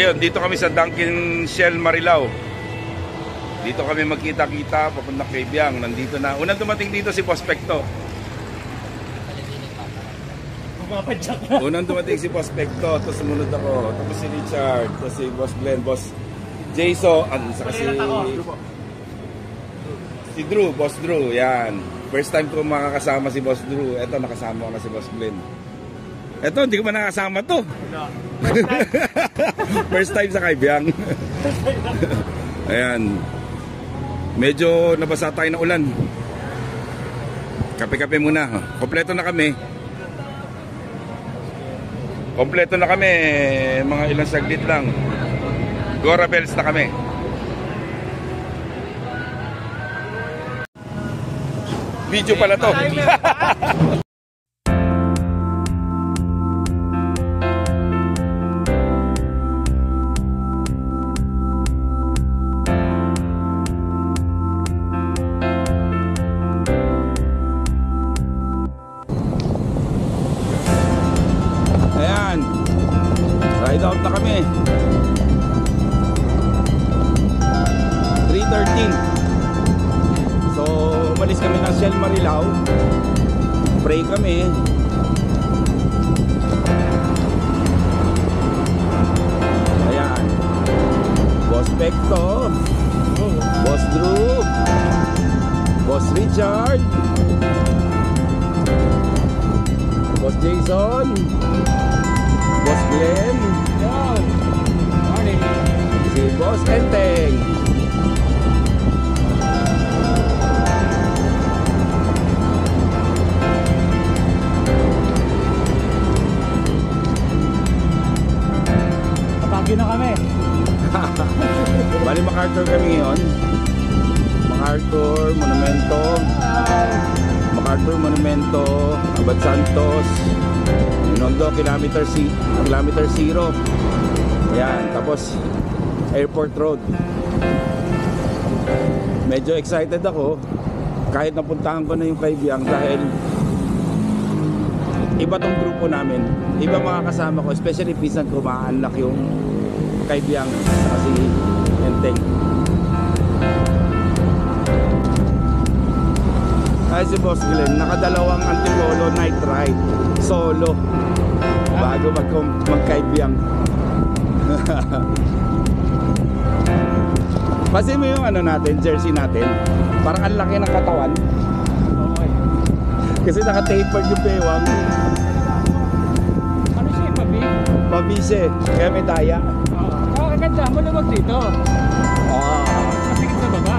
Ayun, dito kami sa Dunkin Shell Marilao. Dito kami magkita-kita papunta kay Biang. Nandito na. Unang dumating dito si Prospecto. Unang dumating si Prospecto, tapos sumunod ako, tapos si Richard, tapos si Boss Glenn, Boss Jason, saka si Drew, Boss Drew, yan. First time ko makakasama si Boss Drew. Eto, nakasama ko na si Boss Glenn. Eto, hindi ko ba nakasama to? First time sa Kaibiang. Ayan. Medyo nabasa tayo ng ulan. Kape-kape muna. Kompleto na kami. Kompleto na kami. Mga ilang saglit lang. Gora Bells na kami. Video pala to. Ayan. Ride out na kami. 3:13. So, umalis kami ng Shell Marilao. Pray kami. Ayan. Boss Pecto, Boss Drew, Boss Richard, Boss Jason, Boss Glenn, si Boss Enteng. Kapagi na kami. Bali MacArthur kami ngayon. MacArthur, Monumento, Abad Santos, Inondo, kilometer 0. Ayan, tapos Airport Road. Medyo excited ako kahit napuntahan ko na yung Kaibiang dahil iba tong grupo namin. Iba mga kasama ko, especially pisan ko, ma-unlock yung Kaibiang kasi Enteng. Ay si Boss Glenn, nakadalawang Antipolo night ride solo bago magkaibiang. Kasi mo yung ano natin, jersey natin, parang ang laki ng katawan. Okay. Kasi naka-tapered yung bewang. Ano siya, pabi? Mabise, kaya may daya. Oo, ganda, maluwag dito. Oo. Masigit sa baba.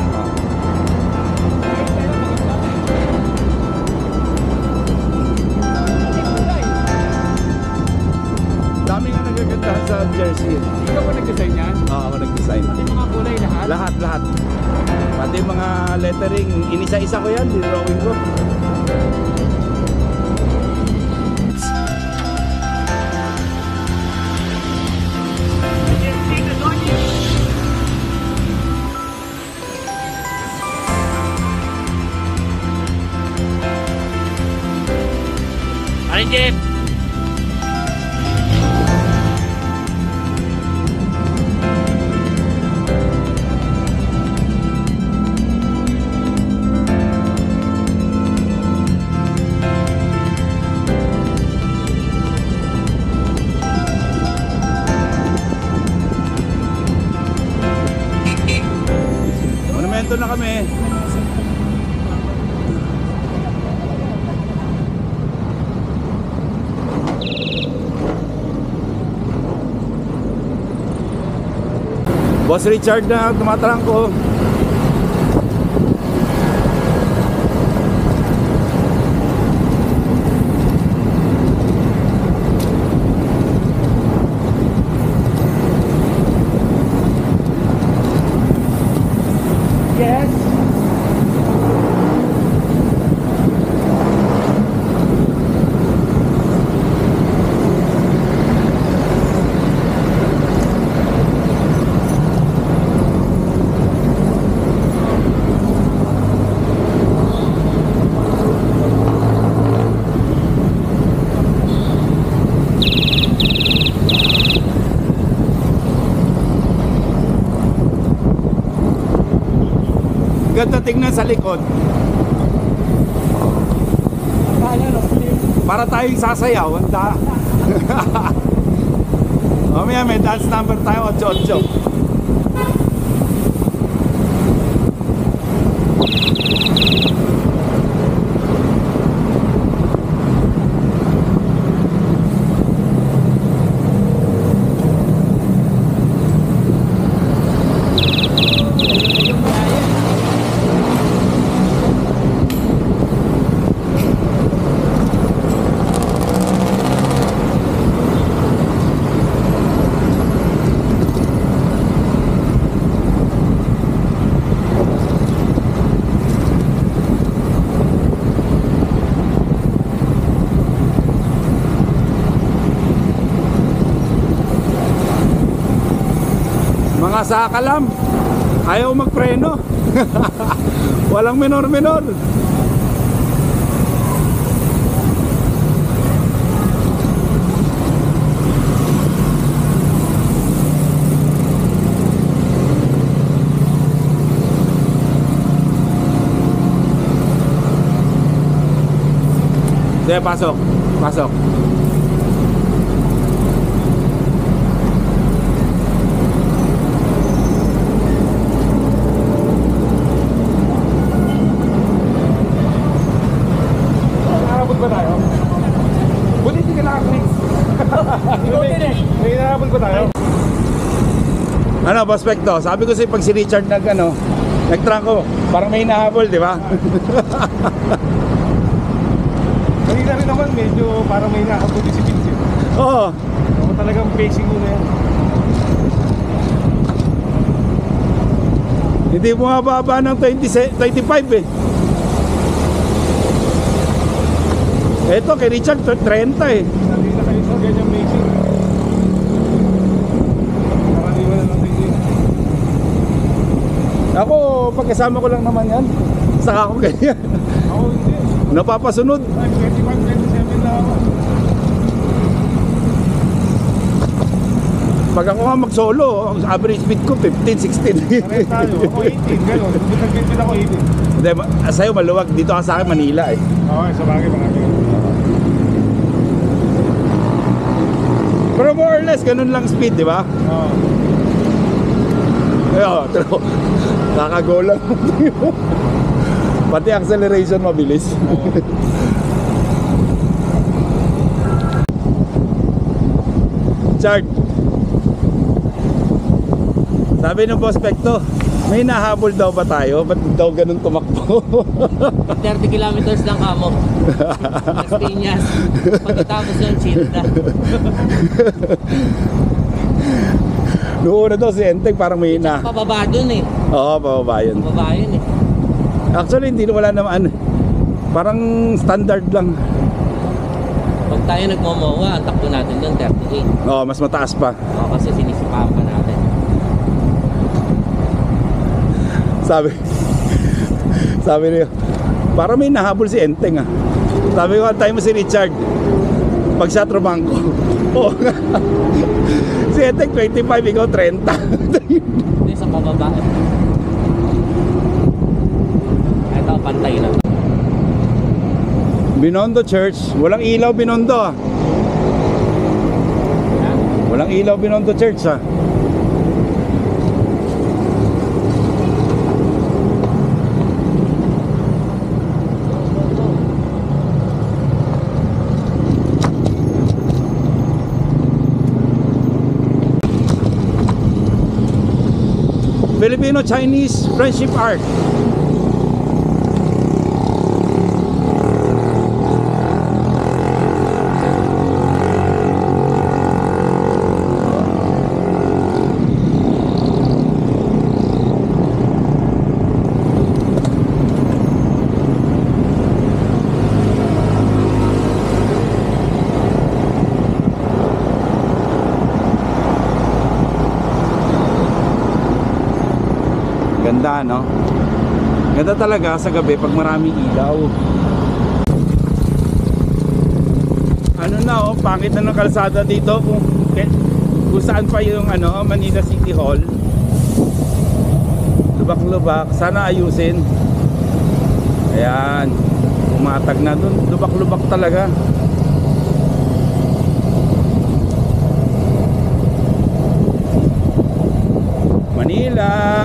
Dami nga nagagandahan sa jersey. Ikaw ba nag-design yan? Oo, ako nag-design. Pati mga kulay lahat? Lahat. Pati mga lettering, inisa-isa ko yan, dinrawing ko. Ano Jeff? Monumento na kami. Boss Richard na tumatrangko. Yes. Maganda tingnan sa likod. Para tayong sasayaw. Handa. Mamaya may dance number tayo, 8-8. Mga sakalam, ayaw magpreno. Walang minor-minor. Sige, pasok. Pasok. Ano, prospecto? Sabi ko sa'yo pag si Richard nag-trangko, parang may hinahabol, di ba? Kanina rin naman, medyo parang may hinahabol din si Vincent. Oo. Ako talagang pacing mo na yan. Hindi bumababa ng 25 eh. Eto, kay Richard, 30 eh. Sabi na kayo sa ganyang pacing. Karaniwan na lang din. Ako, pagkasama ko lang naman yan. Saka ako ganyan. Ako hindi. Napapasunod. Ay, 25-27 na ako. Pag ako nga mag-solo, ang average speed ko 15-16. Pares tayo. Ako 18, gano'n. Nag-15 ako 18. Hindi, sa'yo maluwag. Dito ka sa akin, Manila eh. Okay, sa bagay marami. Pero more or less, ganun lang speed, di ba? Oo. Ayun, pero kakago lang. Pati acceleration mabilis. Chart. Sabi ng prospecto, may nahabol daw ba tayo? Ba't daw ganun tumakbo? 30 kilometers lang kamo. Las Piñas. Pagkatapos ng Chinta. Noong una daw si Enteng parang may na. Pababa dun eh. Oo, pababa yun. Pababa yun eh. Actually, hindi wala naman. Parang standard lang. Pag tayo nagmomowa, ang takbo natin dun 38. Oo, mas mataas pa. O, kasi sinisipahan pa natin. Sabi niyo, parang may nahabol si Enteng ah. Sabi ko, antay mo si Richard. Pag siya trumangko. Oo nga. Si Enteng 25, ikaw 30. Hindi, sa pababa eh. Ito, pantay na. Binondo Church. Walang ilaw Binondo ah. Walang ilaw Binondo Church ah. Filipino-Chinese Friendship Arc. Ganda, no? Ganda talaga sa gabi pag maraming ilaw. Ano na, oh, pangit na ng kalsada dito kung saan pa yung Manila City Hall. Lubak-lubak. Sana ayusin. Ayan. Umatag na dun. Lubak-lubak talaga. Manila.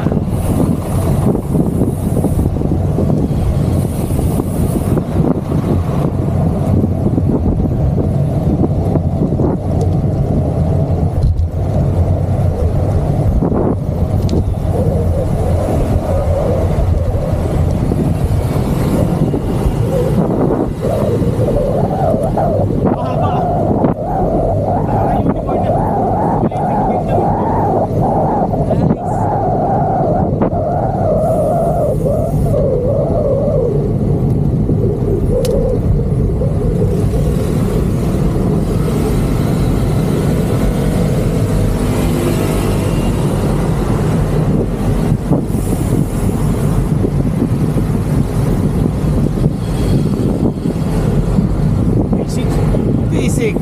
Basic.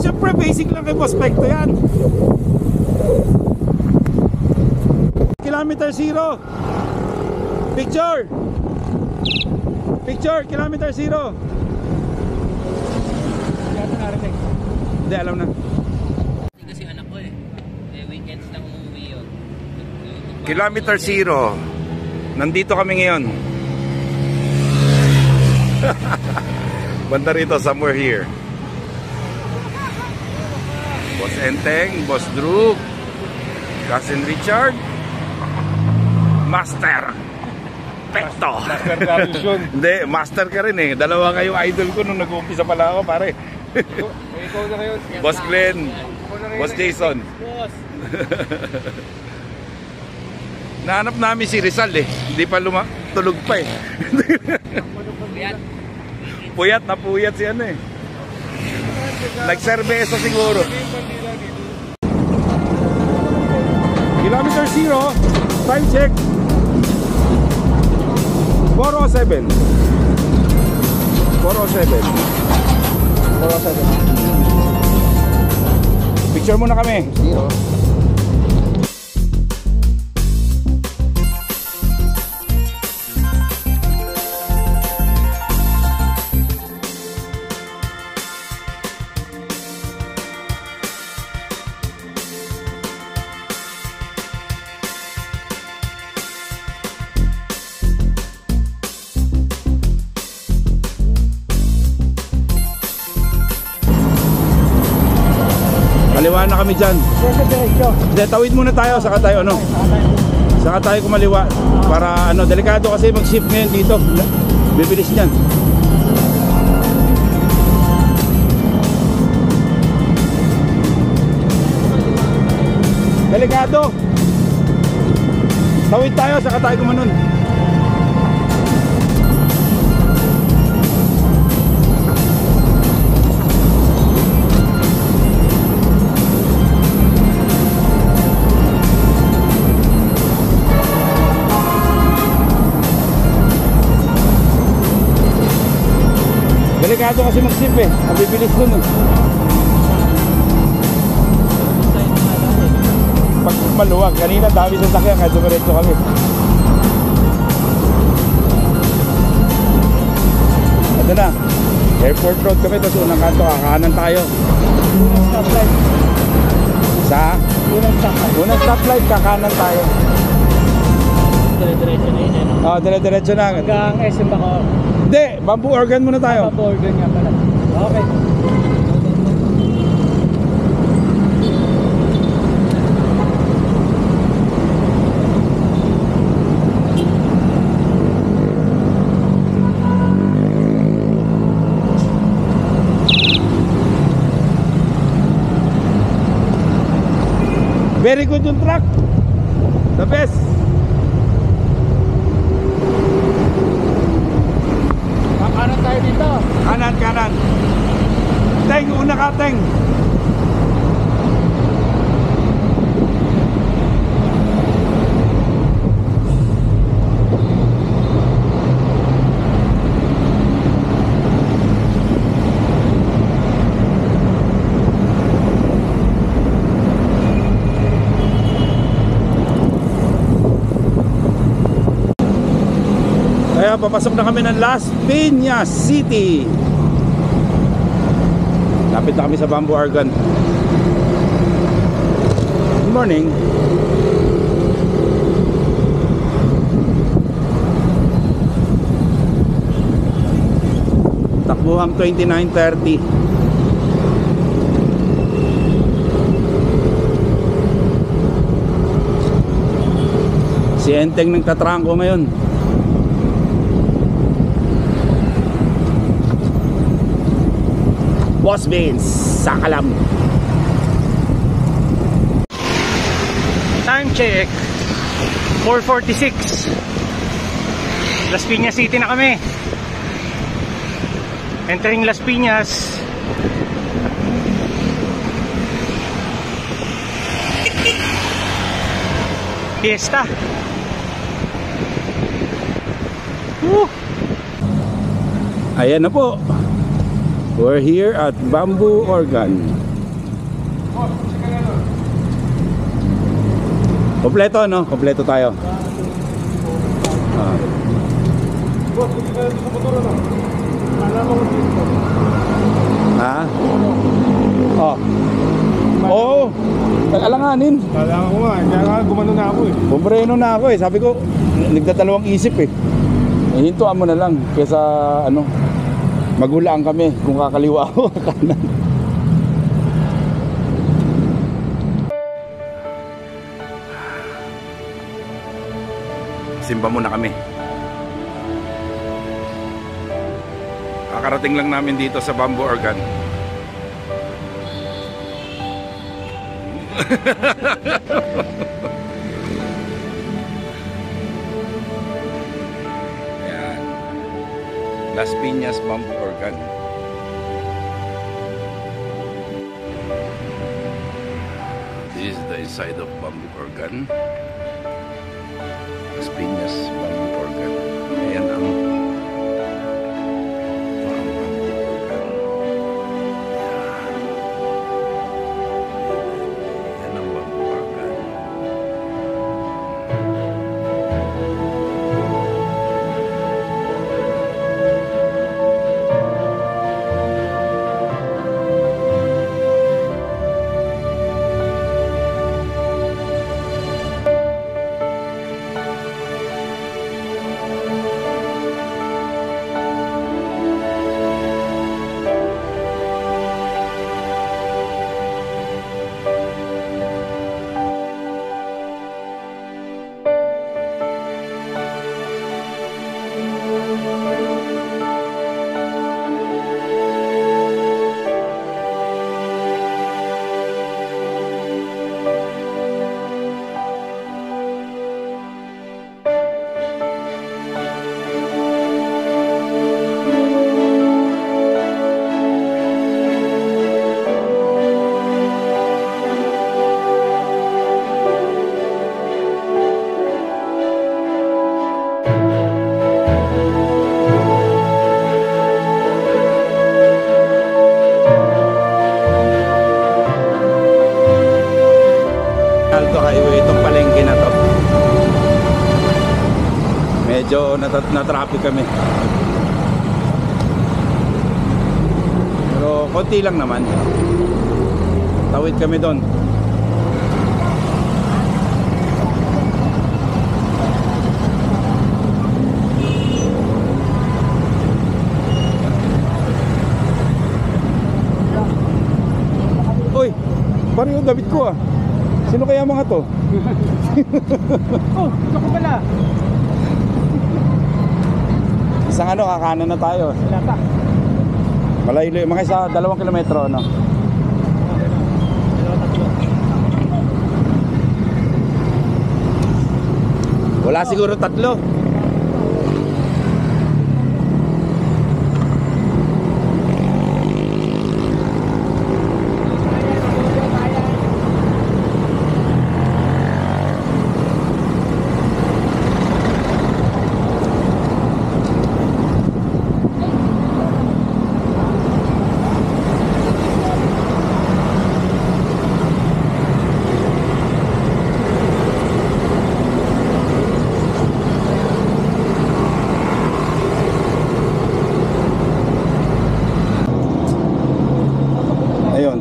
Siyempre basic lang kay Prospecto yan. Kilometer 0. Picture. Picture, kilometer 0. Hindi, alam na. Kasi anak ko eh. Weekends lang umuwi yun. Kilometer 0. Nandito kami ngayon. Banda rito, somewhere here. Boss Enteng, Boss Drew, Cousin Richard, Master Pekto. Master Darius yun. Hindi, master ka rin eh. Dalawa kayong idol ko nung nag-uumpisa pala ako, pare. Ikaw na ngayon. Boss Glenn, Ikaw na ngayon. Boss Jason. Boss! Nahanap namin si Rizal eh. Hindi pa tulog pa eh. Yan. Puyat na puyat si ano eh. Nagserbesa siguro. Kilometer 0. Time check 407. 407. Picture muna kami. 0. Kaliwa na kami dyan. Hindi, tawid muna tayo, saka tayo ano. Saka tayo kumaliwa. Para ano, delikado kasi mag-shift ngayon dito. Bibilis niyan. Delikado. Tawid tayo, saka tayo kumanon. Delikado kasi mag-sip eh. Nabibilis nun eh. Pag maluwag, kanina dami sa sakyan kahit dumiretso kami. Ito na. Airport Road kami, tapos unang kanto, kakanan tayo. Unang stoplight. Sa? Unang stoplight, kakanan tayo. Dire-diretso na yun eh. No? Oh, dire-diretso na. Hanggang SM Bacoor. Hindi, Bamboo Organ muna tayo. Organ nga pala. Okay. Very good yung truck. The best. Kakanan tayo dito. Kanan, kanan. Teng, una ka, Teng. umaga, papasok na kami ng Las Piñas City. Lapit na kami sa Bamboo Argan. Good morning. Takbuhang 29:30. Si Enteng nagtatrangko ngayon. Boss Beans, Sakalam. Time check 4:46. Las Piñas City na kami. Entering Las Piñas. Fiesta. Ayan na po. We're here at Bamboo Argan. Kompleto, no? Kompleto tayo. Ha? Oh. Oo. Alanganin. Kailangan ko nga, kaya gumano na ako eh. Bumreno na ako eh. Sabi ko, nagdadalawang isip eh. Hintuan mo na lang kaysa ano, magulaan kami kung kakaliwa ako kanan. Simba muna kami. Kakarating lang namin dito sa Bamboo Argan. Ayan. Las Piñas Bamboo Argan. This is the inside of Bamboo Argan. Las Piñas Bamboo Argan. Ayan ang Alto Highway, itong palengke na to. Medyo na-traffic kami. Pero konti lang naman. Tawid kami doon. Uy, parang yung damit ko ah. Sino kaya mga to? Oh, ito ko pala. Isang ano, kakanan na tayo. Wala pa. Malayo, mga isa 2 kilometro, no? Wala siguro 3.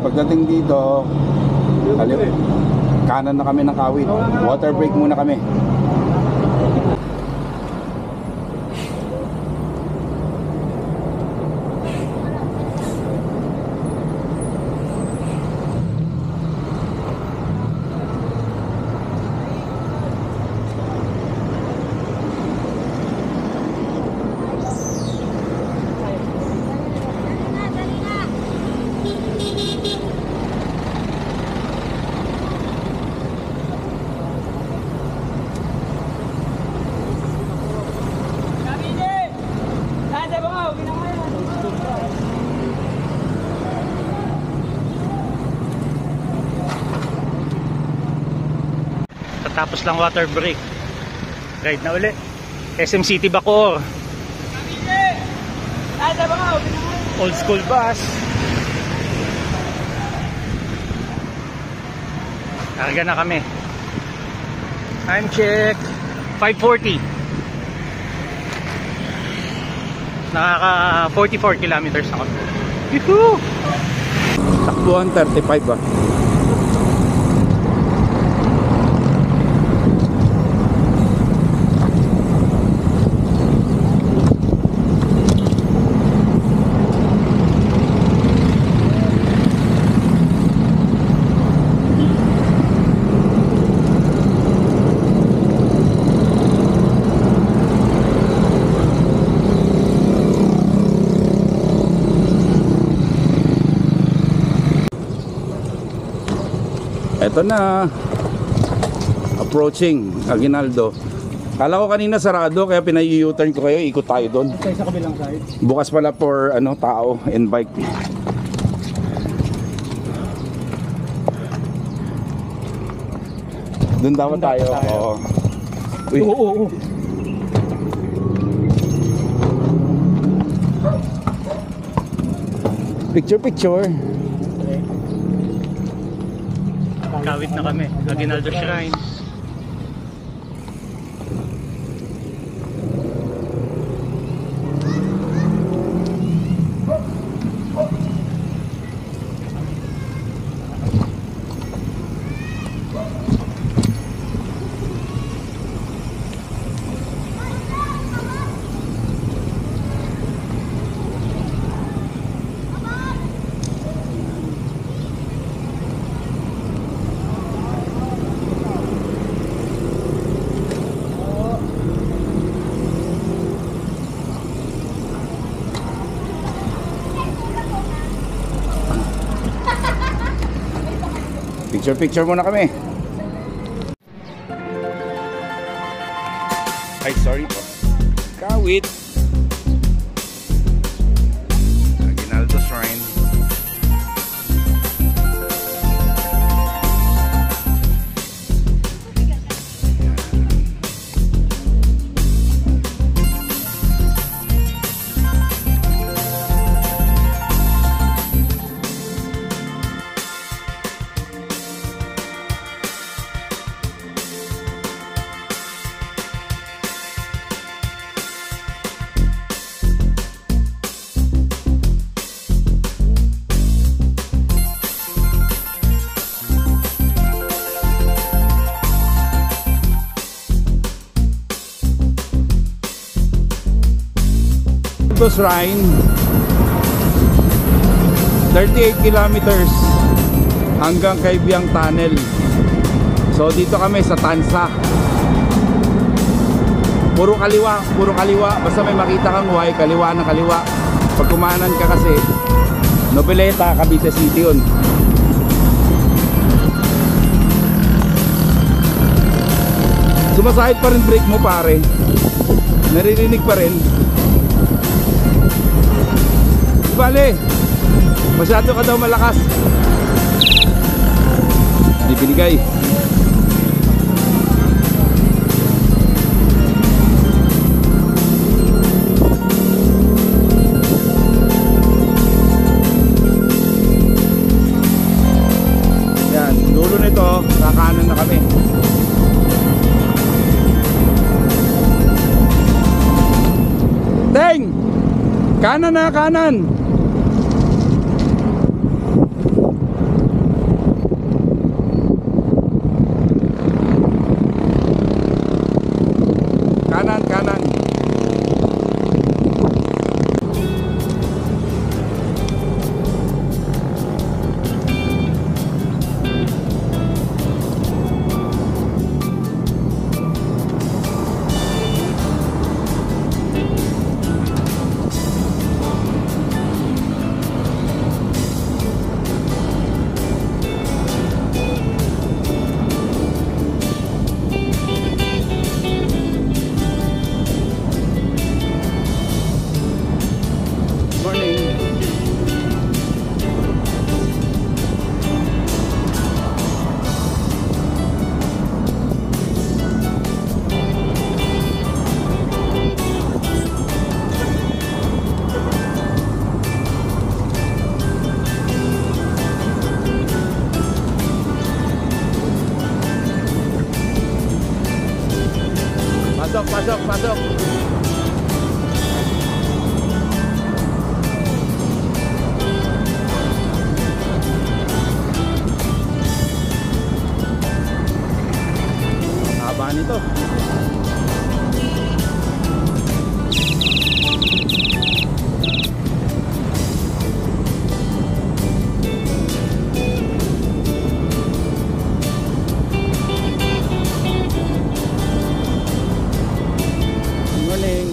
pagdating dito, kanan na kami ng Kawit. Water break muna kami. Tapos lang water break. Ride na uli. SM City Bacoor. Old school bus. Karga na kami. Time check 5:40. Nakaka 44 kilometers ako. Yuhuu! Takbuhan 35 ba? Ito na, approaching Aguinaldo. Kala ko kanina sarado kaya pinay-U-turn ko kayo, ikot tayo doon. Sa kabilang side. Bukas pala for ano, tao and bike. Doon dapat tayo. Oo. Uy. Oo. Picture. Kawit na kami. Aguinaldo Shrine. Picture muna kami. Ay, sorry po. Kawit. Aguinaldo Shrine. Shrine 38 kilometers hanggang kay Biang Tunnel. So dito kami sa Tansa. Puro kaliwa, basta may makita kang Y, kaliwa ng kaliwa. Pag kumanan ka kasi Noveleta, Cavite City yun. Sumasahid pa rin brake mo pare. Naririnig pa rin. Bale, masyado ka daw malakas. Hindi binigay. Yan, dulo nito, kakanan na kami. Teng! Kanan na, kanan! Pasok, pasok. Haba nito. Morning.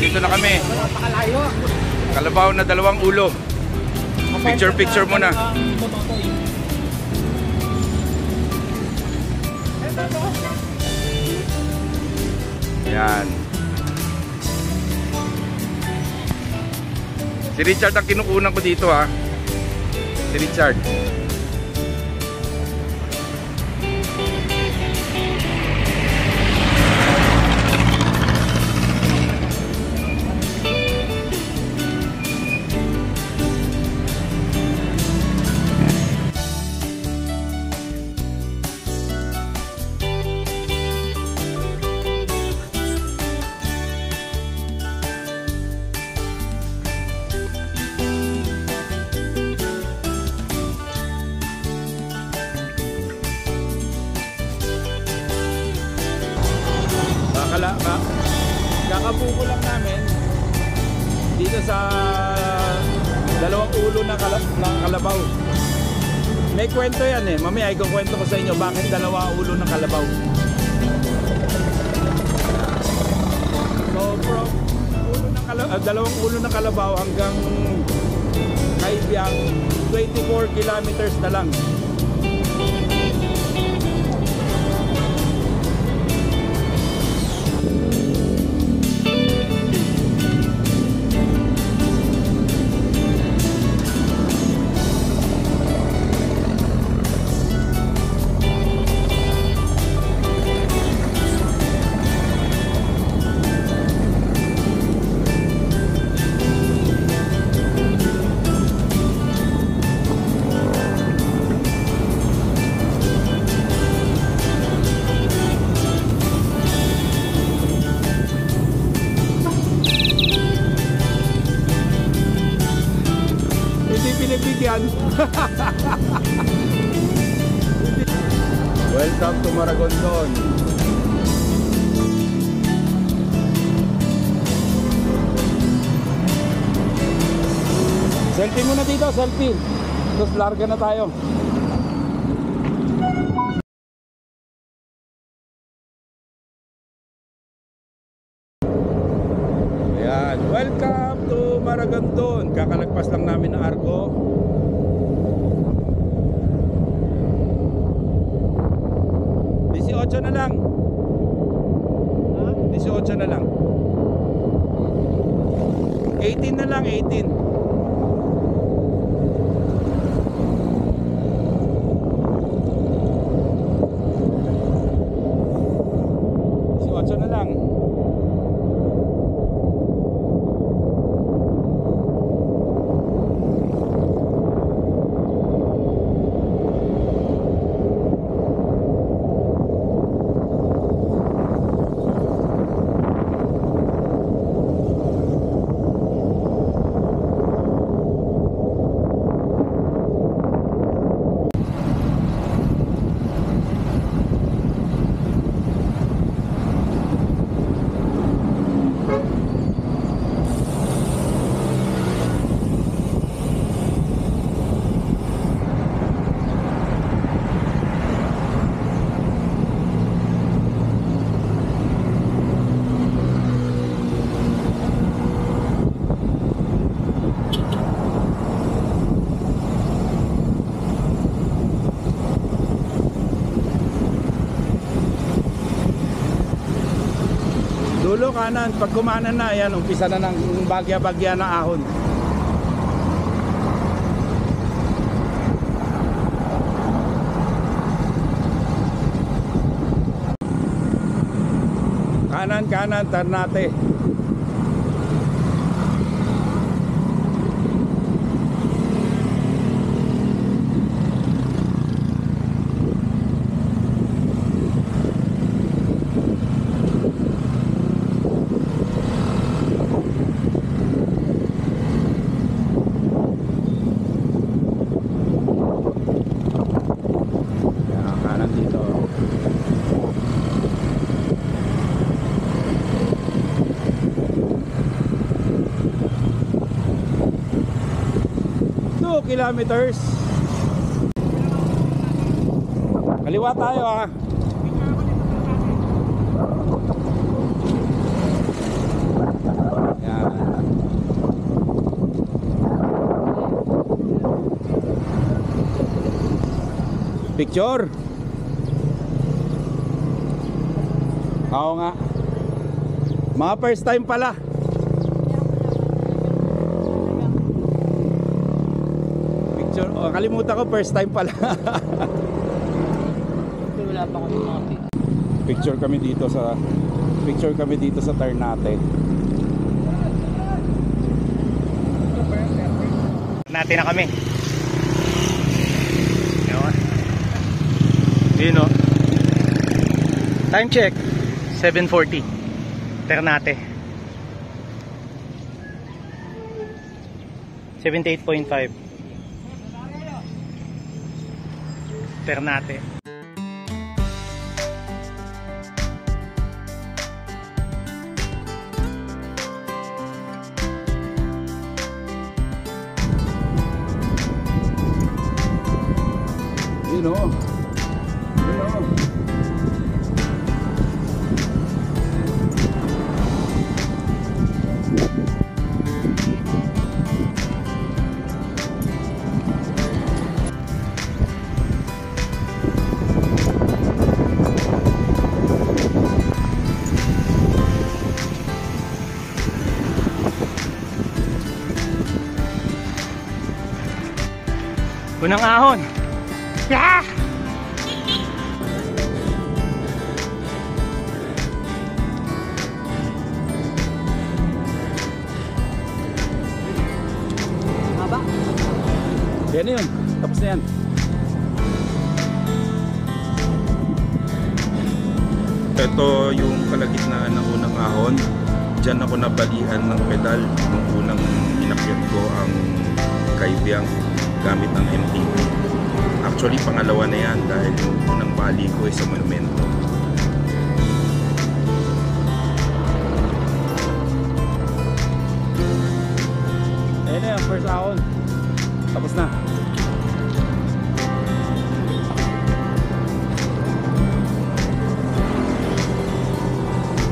Dito na kami. Kalabaw na dalawang ulo. Picture muna. Yan. Si Richard ang kinukunan ko dito ha. Si Richard. Kakabuko lang namin dito sa dalawang ulo ng kalabaw. May kwento yan eh. Mamaya ikukwento ko sa inyo bakit dalawa ulo ng kalabaw. So from dalawang ulo ng kalabaw hanggang Kaibiyang 24 kilometers na lang. Welcome to Maragondon. Selfie muna dito, selfie. Tapos larga na tayo. Ayan, welcome to Maragondon. Kakalagpas lang namin ng Arco. Na lang. 18 na lang. 18 na lang, 18. Na lang. Dulo kanan, pag kumanan na, ayan, umpisa na ng bagya-bagya na ahon. Kanan, kanan, Ternate. Yan, kanan dito. 2 kilometers. Kaliwa tayo ah. Yan. Picture. Oo nga. Mga first time pala. Picture. Oh, kalimutan ko first time pala. Wala pa kami mga Picture kami dito sa Ternate. Natin na kami. Yun. Yun o. Time check 7:40. Ternate 78.5. Ternate. Yun o. Yun o. Unang ahon. Yeah! haba. Yan na yun. Tapos na yan. Ito yung kalagitnaan ng unang ahon. Diyan ako nabalian ng pedal nung unang inakyat ko ang Kaibiyang gamit ng MTB. Actually, pangalawa na yan dahil yung unang bali ko ay sa monumento. Ayan na yung first ahon. Tapos na.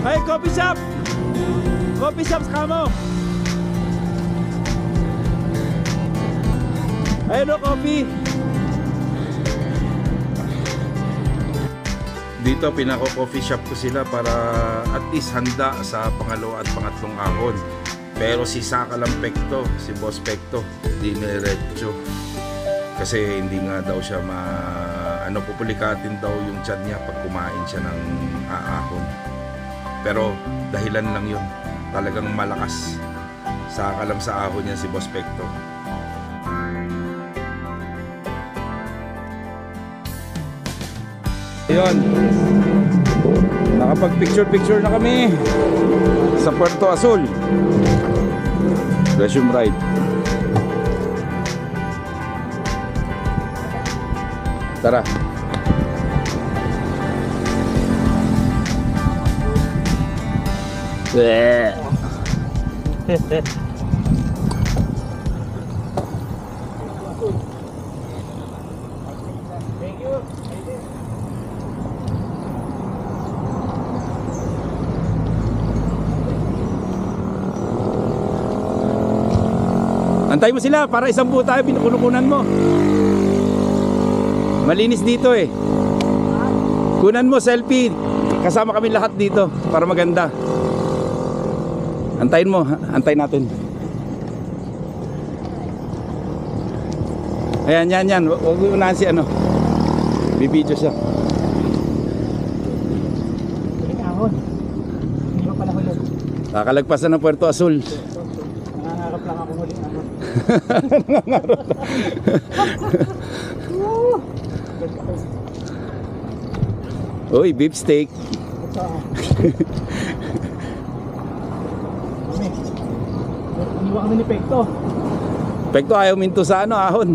Hey, coffee shop! Coffee shop sa kamo! Ayun o, coffee! Dito, pinako-coffee shop ko sila para at least handa sa pangalawa at pangatlong ahon. Pero si Saka lang Pekto, si Boss Pekto, diniretso. Kasi hindi nga daw siya pupulikatin daw yung tiyan niya pag kumain siya ng ahon. Pero dahilan lang yun, talagang malakas. Saka lang sa ahon niya si Boss Pekto. Ayun, nakapag-picture na kami sa Puerto Azul. Resume ride. Tara. Antay mo sila para isang buo tayo, pinukunan mo. Malinis dito eh. Kunan mo selfie. Kasama kami lahat dito para maganda. Antayin mo, antayin natin. Ayan, yan. Huwag mo unahan si ano. Bibidyo siya. Huling ahon. Hindi ba pala huli? Kakalagpasan ng Puerto Azul. Nangangarap lang ako huling ahon. Uy, beef steak. Ito ah. Iniwa kami ni Pekto. Pekto, ayaw minto sa ano, ahon.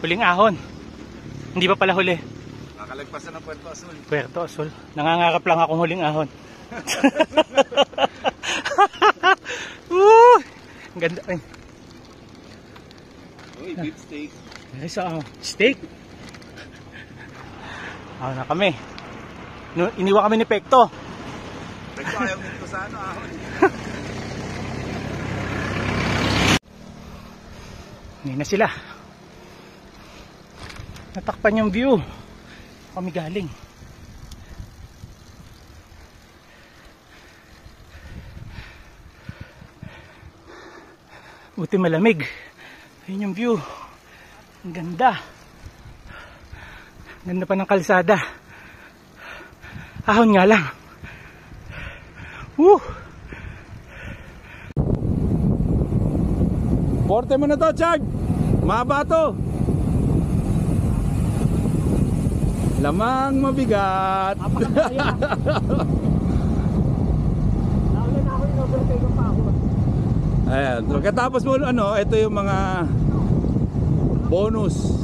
Huling ahon. Hindi pa pala huli. Kakalagpasan ng Puerto Azul. Puerto Azul. Nangangarap lang akong huling ahon. Ang ganda. Ay, Uy, beef steak. ay sa steak. Na kami. Iniwa kami ni Pekto. Pekto, ayaw minto sa ano, ahon. Hindi na sila. Natakpan yung view. Kami galing. Buti malamig. Ayun yung view. Ang ganda. Ganda pa ng kalsada. Ahon nga lang. Woo! Porte mo na to, Chad. Mahaba to. Lamang mabigat. Napakakaya. Nauna na ako yung overtake pa ako. Ayan, pagkatapos mo ano, ito yung mga bonus.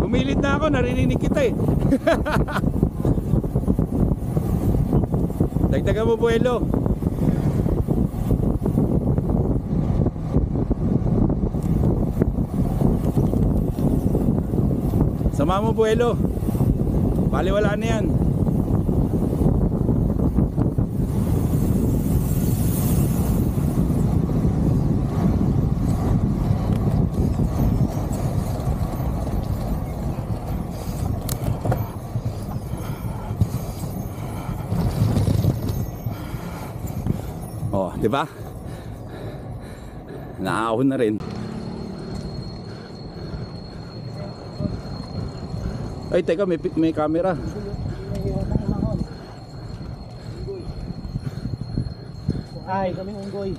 Bumilid na ako, narinig kita eh. Dagdagan mo buwelo. Sama mo buwelo. Baliwala na yan. Oh, di ba? Naahon na rin. Ay, teka, may camera. Ay, kaming unggoy.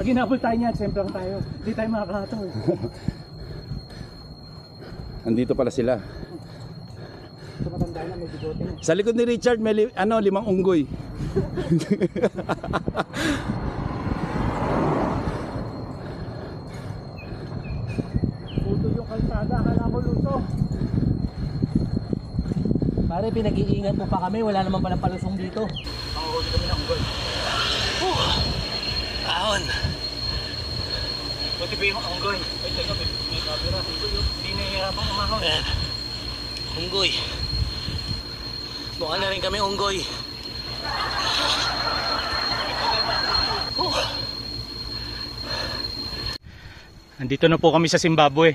Pag inabol tayo niyan, siyempre lang tayo. Hindi tayo makakataw eh. Andito pala sila. Sa matanda na may bigote na. Sa likod ni Richard may 5 unggoy. Puto yung kalsada, akala ko luso. Pare, pinag-iingat mo pa kami. Wala naman palang palusong dito. Ahon. Buti pa yung unggoy. Ay, teka, may camera. Hindi nahihirapang umahon. Ayan. Unggoy. Mukha na rin kami unggoy. Andito na po kami sa Zimbabwe.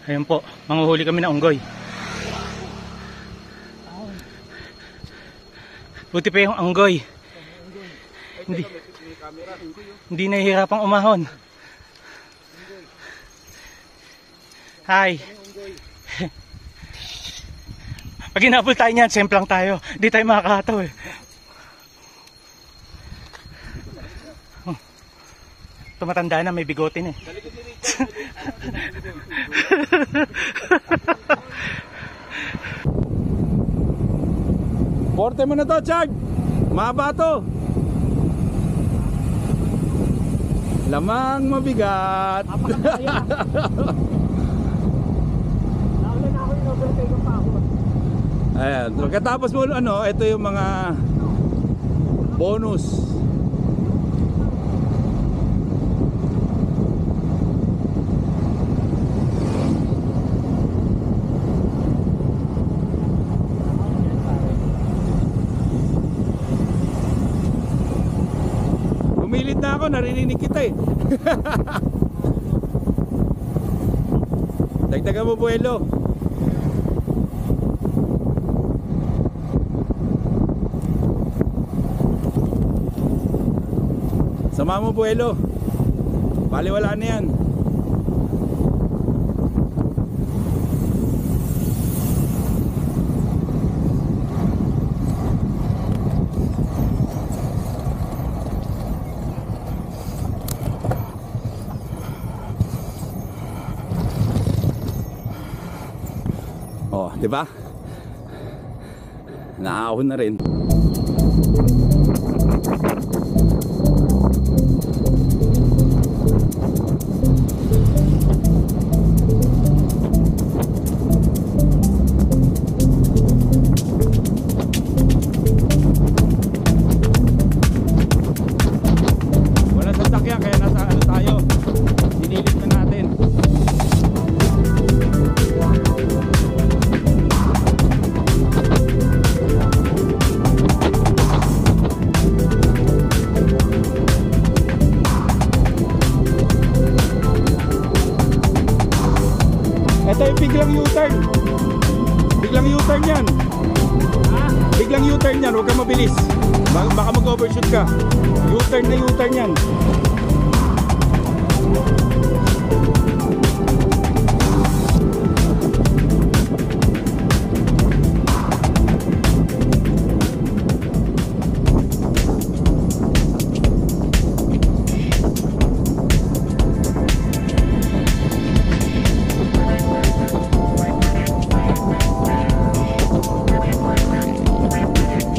Ayun po, manguhuli kami ng unggoy. Buti pa yung unggoy. Hindi nahihirapang umahon. Hi. Pag inabol tayo niyan, semplang tayo. Hindi tayo makakataw eh. Tumatanda na, may bigotin eh. Porte mo na to, Chad. Mahaba to. Lamang mabigat. Napakakaya. Nauna na ako yung overtake pa ako. Ayan, pagkatapos mo ano, ito yung mga bonus. naririnig kita eh. Dagdagan mo buwelo. Sama mo buwelo. Baliwala na yan. Oh, di ba? Naahon na rin. Wala sasakyan kaya nasa ano tayo. Dinilit na natin. Ito yung biglang U-turn. Biglang U-turn yan. Biglang U-turn yan, huwag kang mabilis. Baka mag-overshoot ka. U-turn na U-turn yan.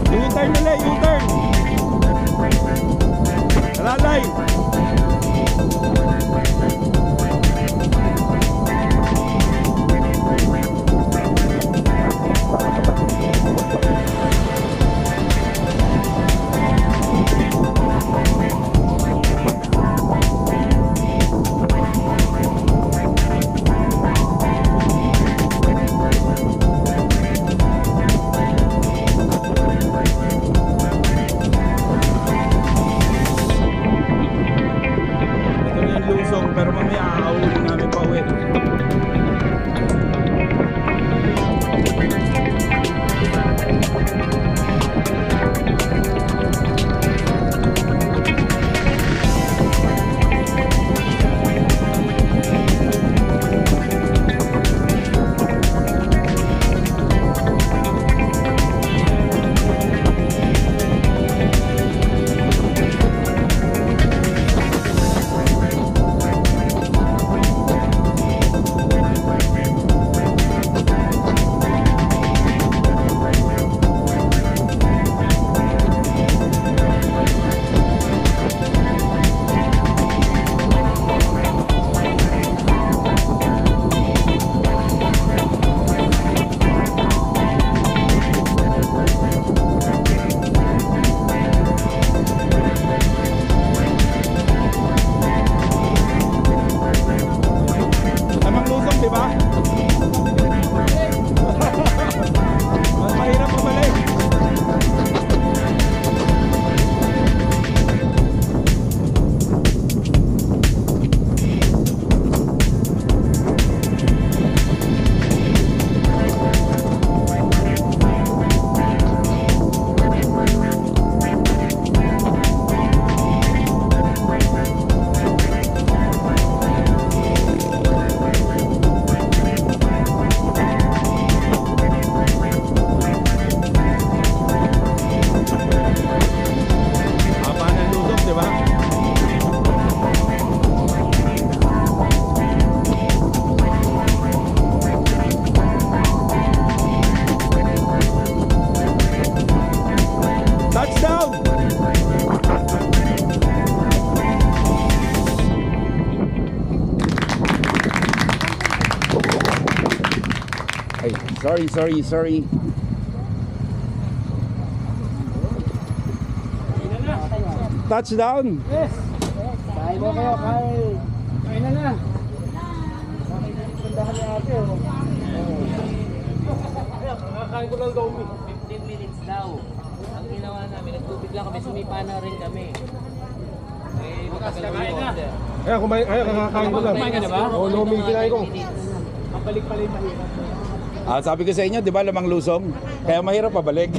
U-turn nila, U-turn. Lalay. Ito na yung lusong pero mamaya aahulin namin pa uwi. Tamang lusong, di ba? Mas mahirap pabalik. Haba ng lusong, di ba? Touchdown! Ay, sorry. Touchdown! Yes! Kain mo kayo, kain. Kain na. Pundahan ni ate, oh. Kakain ko lang daw, 15 minutes daw. Ang ginawa namin, nagtubig lang kami, sumipa na rin kami. Kaya kumain, kakakain ko lang. Kumain ka na ba? Oo, lomi kinain ko. Kapalik pala yung mahirap. Sabi ko sa inyo, di ba, lamang lusong? Kaya mahirap pabalik.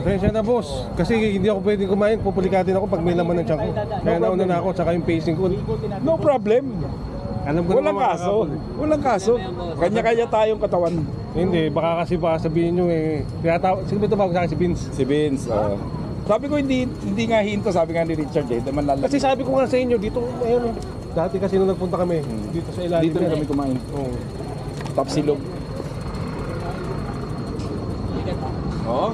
Pasensya na boss, kasi hindi ako pwedeng kumain, pupulikatin ako pag may laman ng tiyan ko. Kaya nauna na ako, tsaka yung pacing ko. No problem. Alam ko Walang naman kaso. Walang kaso. Kanya-kanya tayong katawan. Hindi, baka kasi sabihin nyo sige ba ito ba si Vince? Si Vince. Sabi ko hindi nga hinto, sabi nga ni Richard eh. Naman Kasi sabi ko nga sa inyo, dito, ayun, dati kasi nung nagpunta kami, dito sa ilalim. dito rin kami kumain. Oo. Tapsilog. Oo.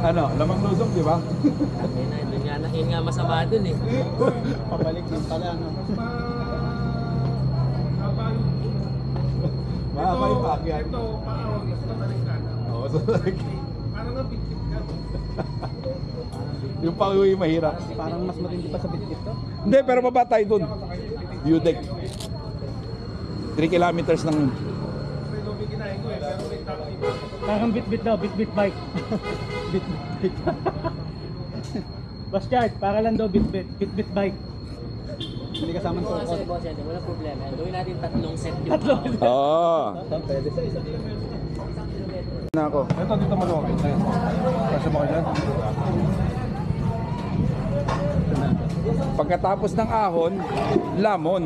Ano, lamang lusong, di ba? Yun nga masama dun eh. Pabalik din pala, ano? Mahaba yung pakyan. Ito, paawag, ito balikan. Oo, so Parang nabitbit ka. yung pang-uwi mahirap. Parang mas matindi pa sa bitbit to. Hindi, pero baba tayo dun. View deck. 3 kilometers ng... Lomi kinain ko pero may taxi ba? Parang bit-bit daw, bit-bit bike. Bit-bit. Bastard, para lang daw bit-bit. Bit-bit bike. Hindi kasama Kung kasi boss yan, wala problema. Gawin natin 3 set yung ahon. Oo. Pwede. Na ako. Ito dito maluwag. Kasi mga dyan. Pagkatapos ng ahon, lamon.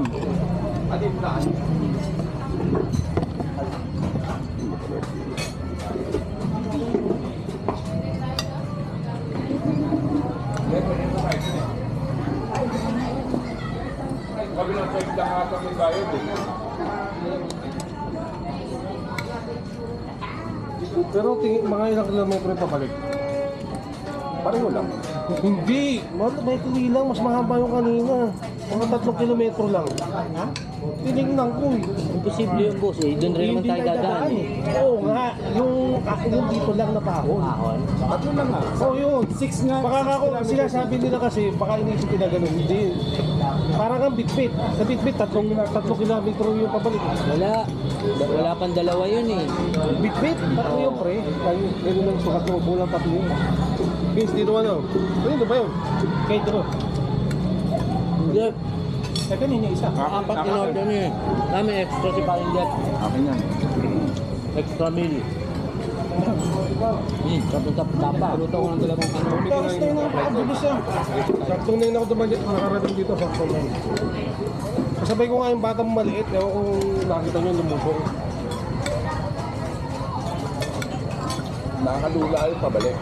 Kabilang side lang ata may bayad eh. Pero mga ilang kilometro yung pabalik. Pareho lang. Hindi! May tuwi lang, mas mahaba yung kanina. Mga 3 kilometro lang. Ha? Tinignan ko eh. Imposible yung boss eh. Doon rin naman tayo dadaan eh. Oo nga, yung dito lang na pahon. Ahon. Tatlo lang nga. Oo yun. 6 nga. Baka ako, sinasabi nila kasi, baka inisip nila ganun. Hindi. Parang ang bitbit. Sa bitbit, 3 kilometro yung pabalik. Wala pang dalawa yun eh. Bitbit? Tatlo yung pre. Ganun lang sukat mo, bulang 3 yun. Vince, dito ano? Ano ba yun? Kay Drew. Hindi. Eh, kanina isa. Apat in order niya eh. Kami extra si Paring Jeff. Akin yan. Extra meal. Tapa. Luto ko ng dalawang ano. Tapos na yun ang pakabilis ah. Saktong na yun ako dumalit, nakarating dito, saktong na yun. Kasabay ko nga yung batang maliit, ewan kung nakita nyo lumusong. Nakakalula yung pabalik.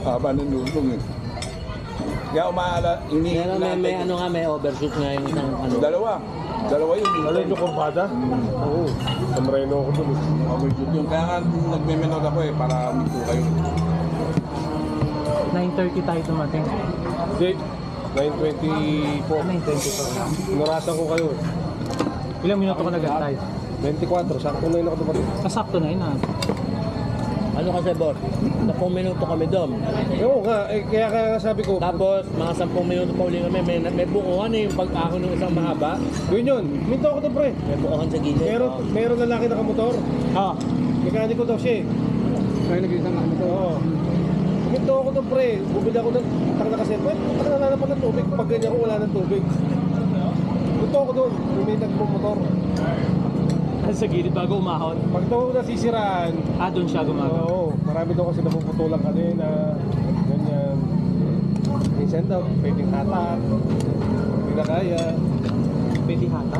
Haba ng lusong eh. Kaya Pero may ano nga, may overshoot nga yung isang ano. Dalawa yun. Alam nyo kurbada? Oo. Samreno ako dun. Overshoot yung. Kaya nga nagme-menod ako eh, para mito kayo. 9:30 tayo dumating. Hindi. 9:24. Narasan ko kayo. Ilang minuto ka nag-antay? 24, saktong na yun ako dumating. Kasakto na yun ah. Ano kasi boss? 10 minuto kami doon. Oo nga, kaya sabi ko, Tapos mga 10 minuto pa uli kami. May bukuhan eh yung pag-ahon ng isang mahaba. yun. Minto ako doon pre. May bukuhan sa gilid. Meron lalaki nakamotor. Ah, Mekaniko daw siya eh. Kaya nag-isang nakamotor? Oo. Minto ako doon pre. Bumili ako doon. Tak na kasi, tak na lalapan ng tubig. Pag ganyan ko, wala ng tubig. Minto ako doon. May nagmumotor. sa gilid bago umahon. Pag daw nasisiraan, Doon siya gumagawa. oo, marami daw kasi napuputulang kanina. Ganyan. Minsan daw, pwedeng hatak. Hindi na kaya. Pwede hata.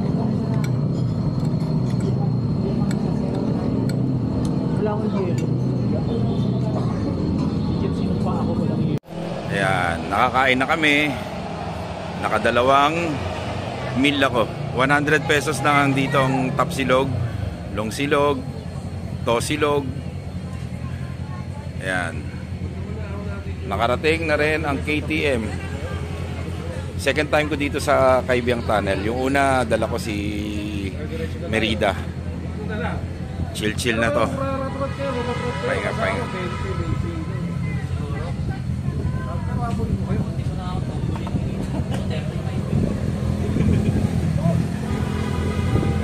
Wala akong yelo. Ikit sino pa ako, walang yelo. Ayan, nakakain na kami. Nakadalawang meal ako. 100 pesos na ang ditong tapsilog, longsilog, tosilog. Ayan. Nakarating na rin ang KTM. Second time ko dito sa Kaibiyang Tunnel. Yung una, dala ko si Merida. Chill na to. Pahinga.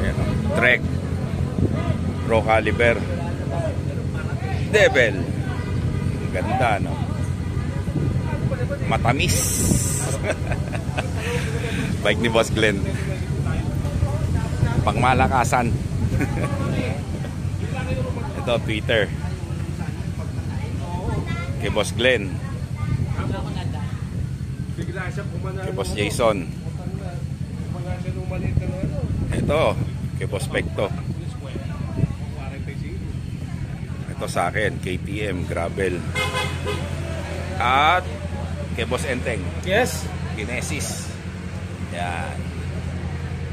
Ayan, Trek. Pro Caliber. Devil. Ang ganda, no? Matamis. Bike ni Boss Glenn. Pangmalakasan. Ito, Twitter. Kay Boss Glenn. Kay Boss Jason. Ito, kay Boss Pecto. Ito sa akin, KTM, Gravel. At kay Boss Enteng. Yes. Genesis. Yan.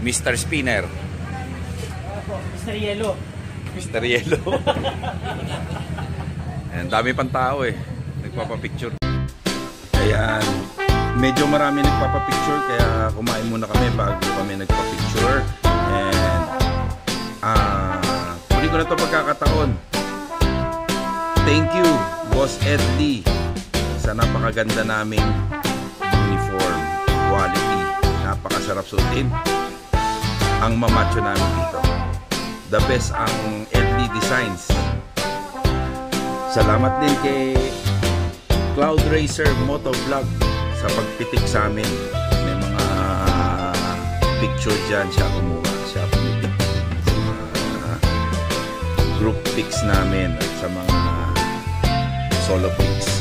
Mr. Spinner. Mr. Yellow. Mr. Yellow. Ayan, dami pang tao eh. Nagpapapicture. Ayan. Medyo marami nagpapapicture kaya kumain muna kami bago kami nagpapicture. And huli ko na ito pagkakataon. Thank you, Boss Eddie, sa napakaganda naming uniform. Quality. Napakasarap suotin. Ang mamacho namin dito. The best ang LD Designs. Salamat din kay Cloud Racer Motovlog sa pagpitik sa amin. May mga picture dyan siya kumuha. Siya pumitik sa mga group pics namin at sa mga solo pics.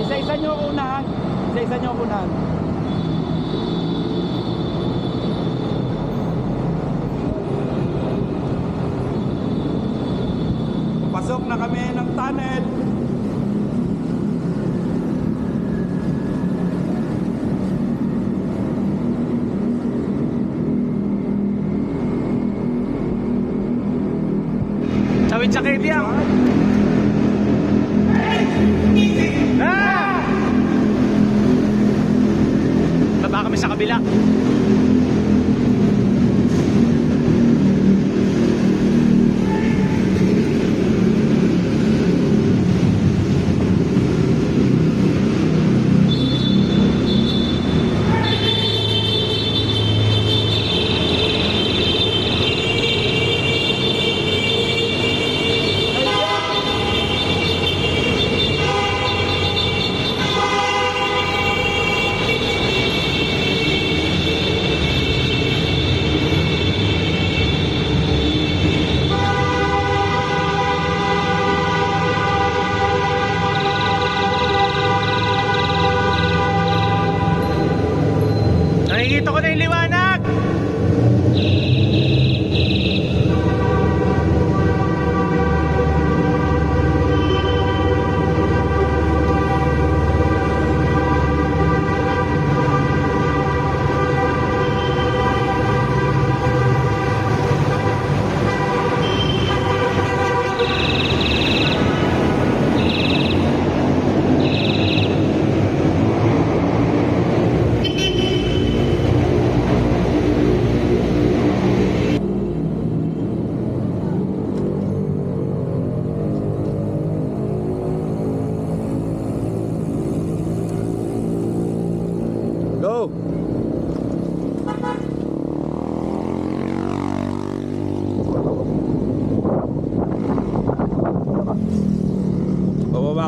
Isa-isa nyo unahan. Isa-isa nyo unahan. Pasok na kami ng tunnel. Tawid sa Kaibiyang. Baba kami sa kabila.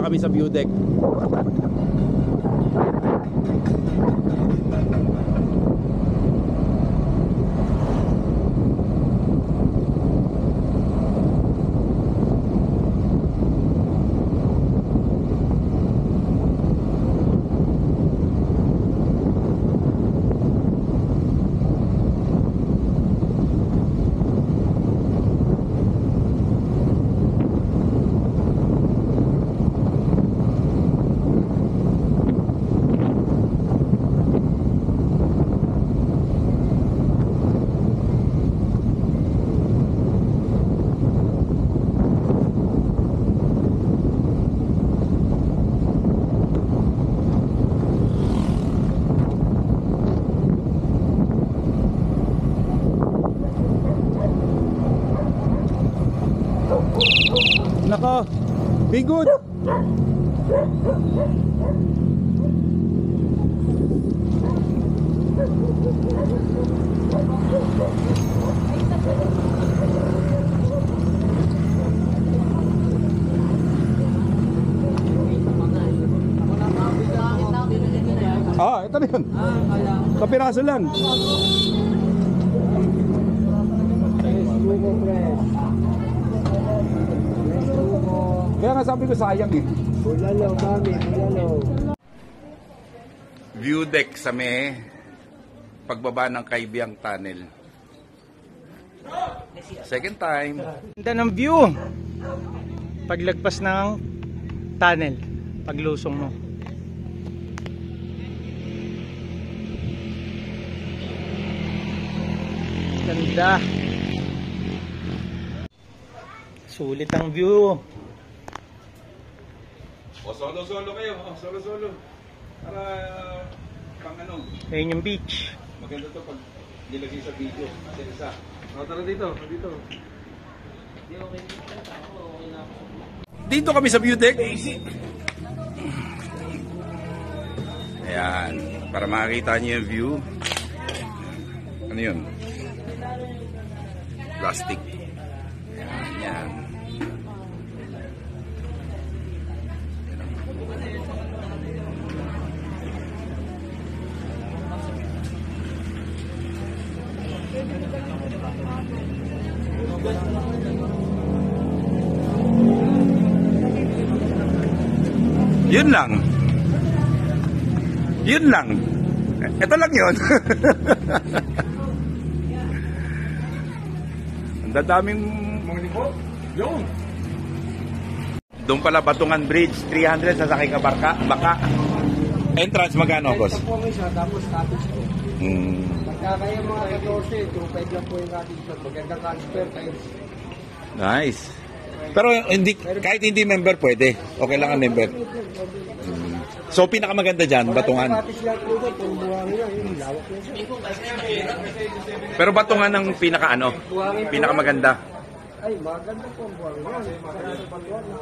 kami sa view deck. Nako, be good. Ah, ito na yun. Kapiraso lang. Kaya nga sabi ko sayang eh. Bulalo, mami, bulalo. View deck sa may pagbaba ng Kaibiyang Tunnel. Second time. Ganda ng view. Paglagpas ng tunnel, paglusong mo. Ganda. Sulit ang view. O solo-solo kayo, solo-solo. Para pang ano, Ayun yung beach. maganda to pag nilagay sa video. Isa. Tara dito, dito. Dito kami sa view deck. Ayan, para makita niyo yung view. Ano yun? Plastic. Ayan, yan. Yun lang. Yun lang. Ito lang yun. Ang dadaming yun. Doon pala Batungan Bridge, 300 sasakay ka baka. Entrance magkano, boss? Ito po ang isa, tapos cottage po. Pagka kayo mga 14, 2.5 lang po yung cottage po. Magandang transfer times. Nice. Pero hindi, kahit hindi member pwede. Okay lang ang member. So pinakamaganda dyan, Batungan. Cottage lang po doon, kung buwangin yan, yung lawak na siya. Pero Batungan ang pinakamaganda. Ay, maganda po ang buwangin yan. Maraming pagbuwang na.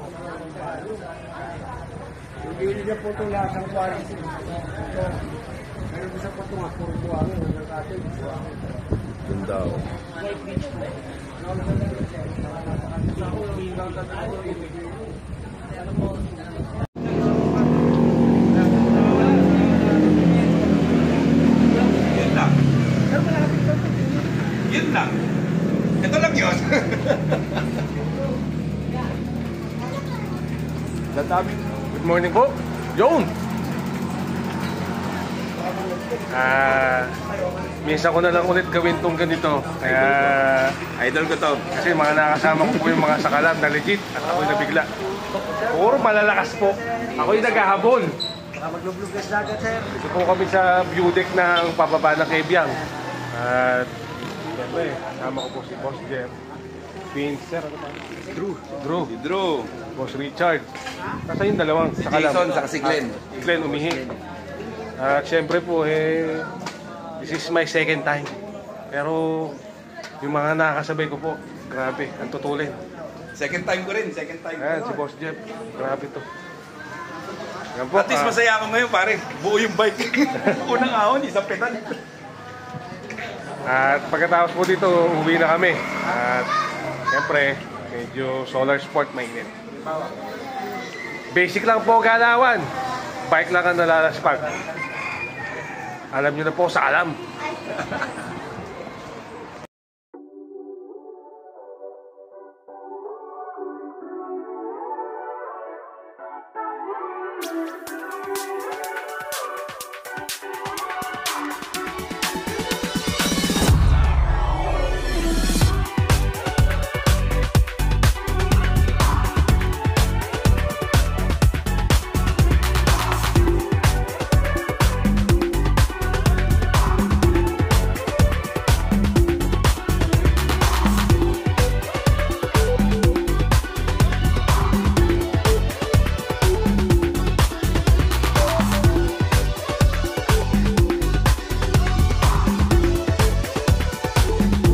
Hindi niya po itong lahat ng quality. Ito, meron isa po itong puro buwangin. Ang cottage, buwangin. Ganda o. Yun lang. Yun lang. Ito lang yun. Good morning po, John. Minsan ko na lang ulit gawin tong ganito. Kaya Idol ko to. kasi mga nakasama ko po yung mga sakalam na legit at ako'y nabigla. Puro malalakas po. Ako'y naghahabol. Maglublugas na agad, sir. Ito po kami sa view deck ng pababa ng Kaibiyang. At siyempre, kasama ko po si Boss Jeff. Vince, sir, ano pa? Drew. Boss Richard. Kasi yung dalawang sakalam. Jason, saka si Glenn. Glenn umihi. At syempre po, this is my second time. Pero yung mga nakakasabay ko po, grabe, ang tutulin. Second time ko rin. Second time. Ayan, si Boss Jeff, grabe to. Yan po, At least masaya ako ngayon, pare. Buo yung bike. Unang ahon, isang pedal. At pagkatapos po dito, uwi na kami. At syempre, medyo solar sport mainit. Basic lang po galawan. Bike lang ang nalalaspag. Alam nyo na po sa alam.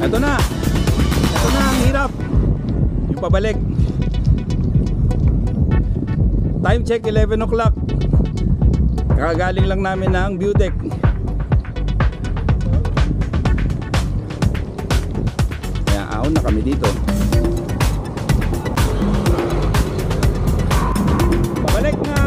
Ito na ang hirap. Yung pabalik. Time check 11 o'clock. Kakagaling lang namin ng view deck. Kaya ahon na kami dito. Pabalik na.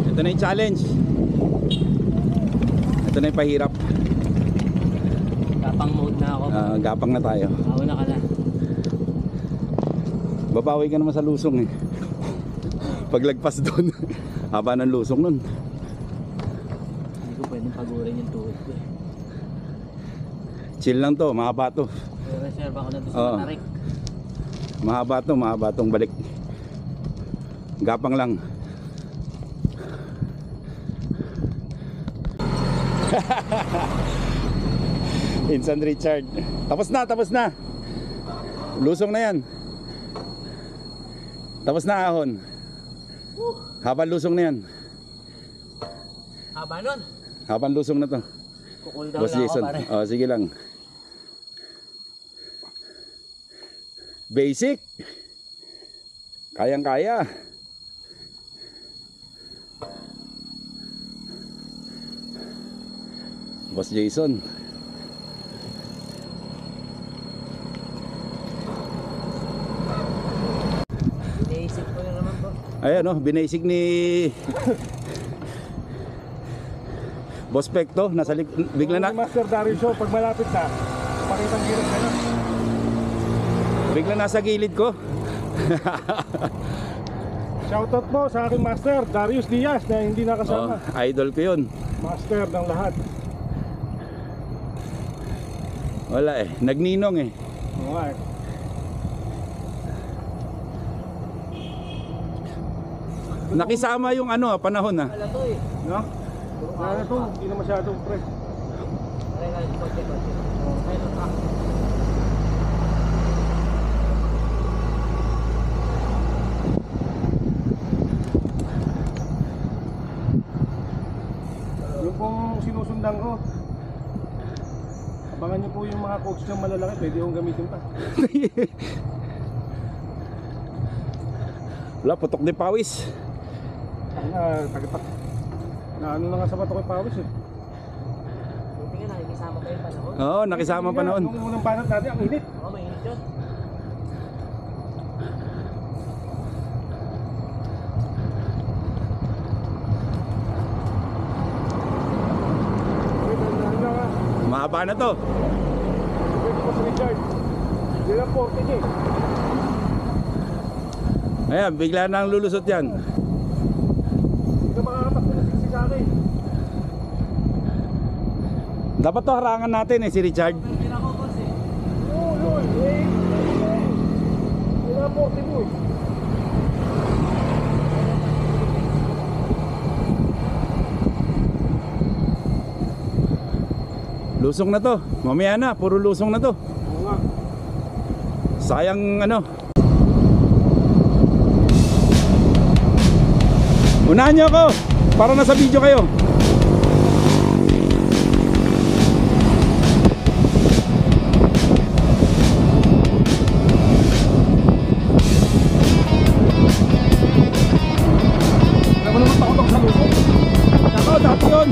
Ito na yung challenge. Ito na yung pahirap. Gapang mode na ako. Gapang na tayo. Mauna ka na. Babawi ka naman sa lusong eh. Paglagpas doon. Haba ng lusong nun. Hindi ko pwedeng pagurin yung tuhod ko. Chill lang to, mahaba to. Reserve ako na doon sa Oo. Matarik. Mahaba tong balik. Gapang lang. Instant Richard. Tapos na. Lusong na yan. Tapos na ahon. Habang lusong na yan. Haba nun. Habang lusong na to. Kukul down Boss lang ako Jason. pare. Oh, sige lang. Basic. Kayang-kaya. Boss Jason. Iniisip ko na naman po. Ayan oh, binasik ni Boss Pecto, nasa bigla na Master Darius Show, pag malapit na, pakitang girap ka na. bigla nasa gilid ko. Shoutout po sa aking Master Darius Diaz na hindi Oh, nakasama. idol ko 'yun. Master ng lahat. Wala eh, nagninong eh. Oo nga eh. Nakisama yung ano, panahon ah. Wala to eh. No? Wala na to, hindi na masyadong pre. Pare nga, konti. Ayun ah. Yung pong sinusundan ko, abangan nyo po yung mga coach ng malalaki, pwede yung gamitin pa. Wala, putok din pawis. Tagitak. Na ano na nga sa bato kay Pawis eh. Buti nga nakikisama pa yung panahon. Oo, nakisama pa noon. Nung unang banat natin, ang init. Oo, mainit yun. Mahaba na to. Pwede pa si Richard. Yan ang 40 niya eh. Ayan, bigla nang lulusot yan. Hindi ka makakatakbo na siksi sa akin. Dapat to harangan natin eh, si Richard. Pero ako boss eh. Oo, yun. Eh, forte mo eh. Lusong na to. Mamaya na, puro lusong na to. Oo nga. Sayang ano. Unahan niyo ako para nasa video kayo. Alam mo naman takot ako sa lupo. Ako, dati yun.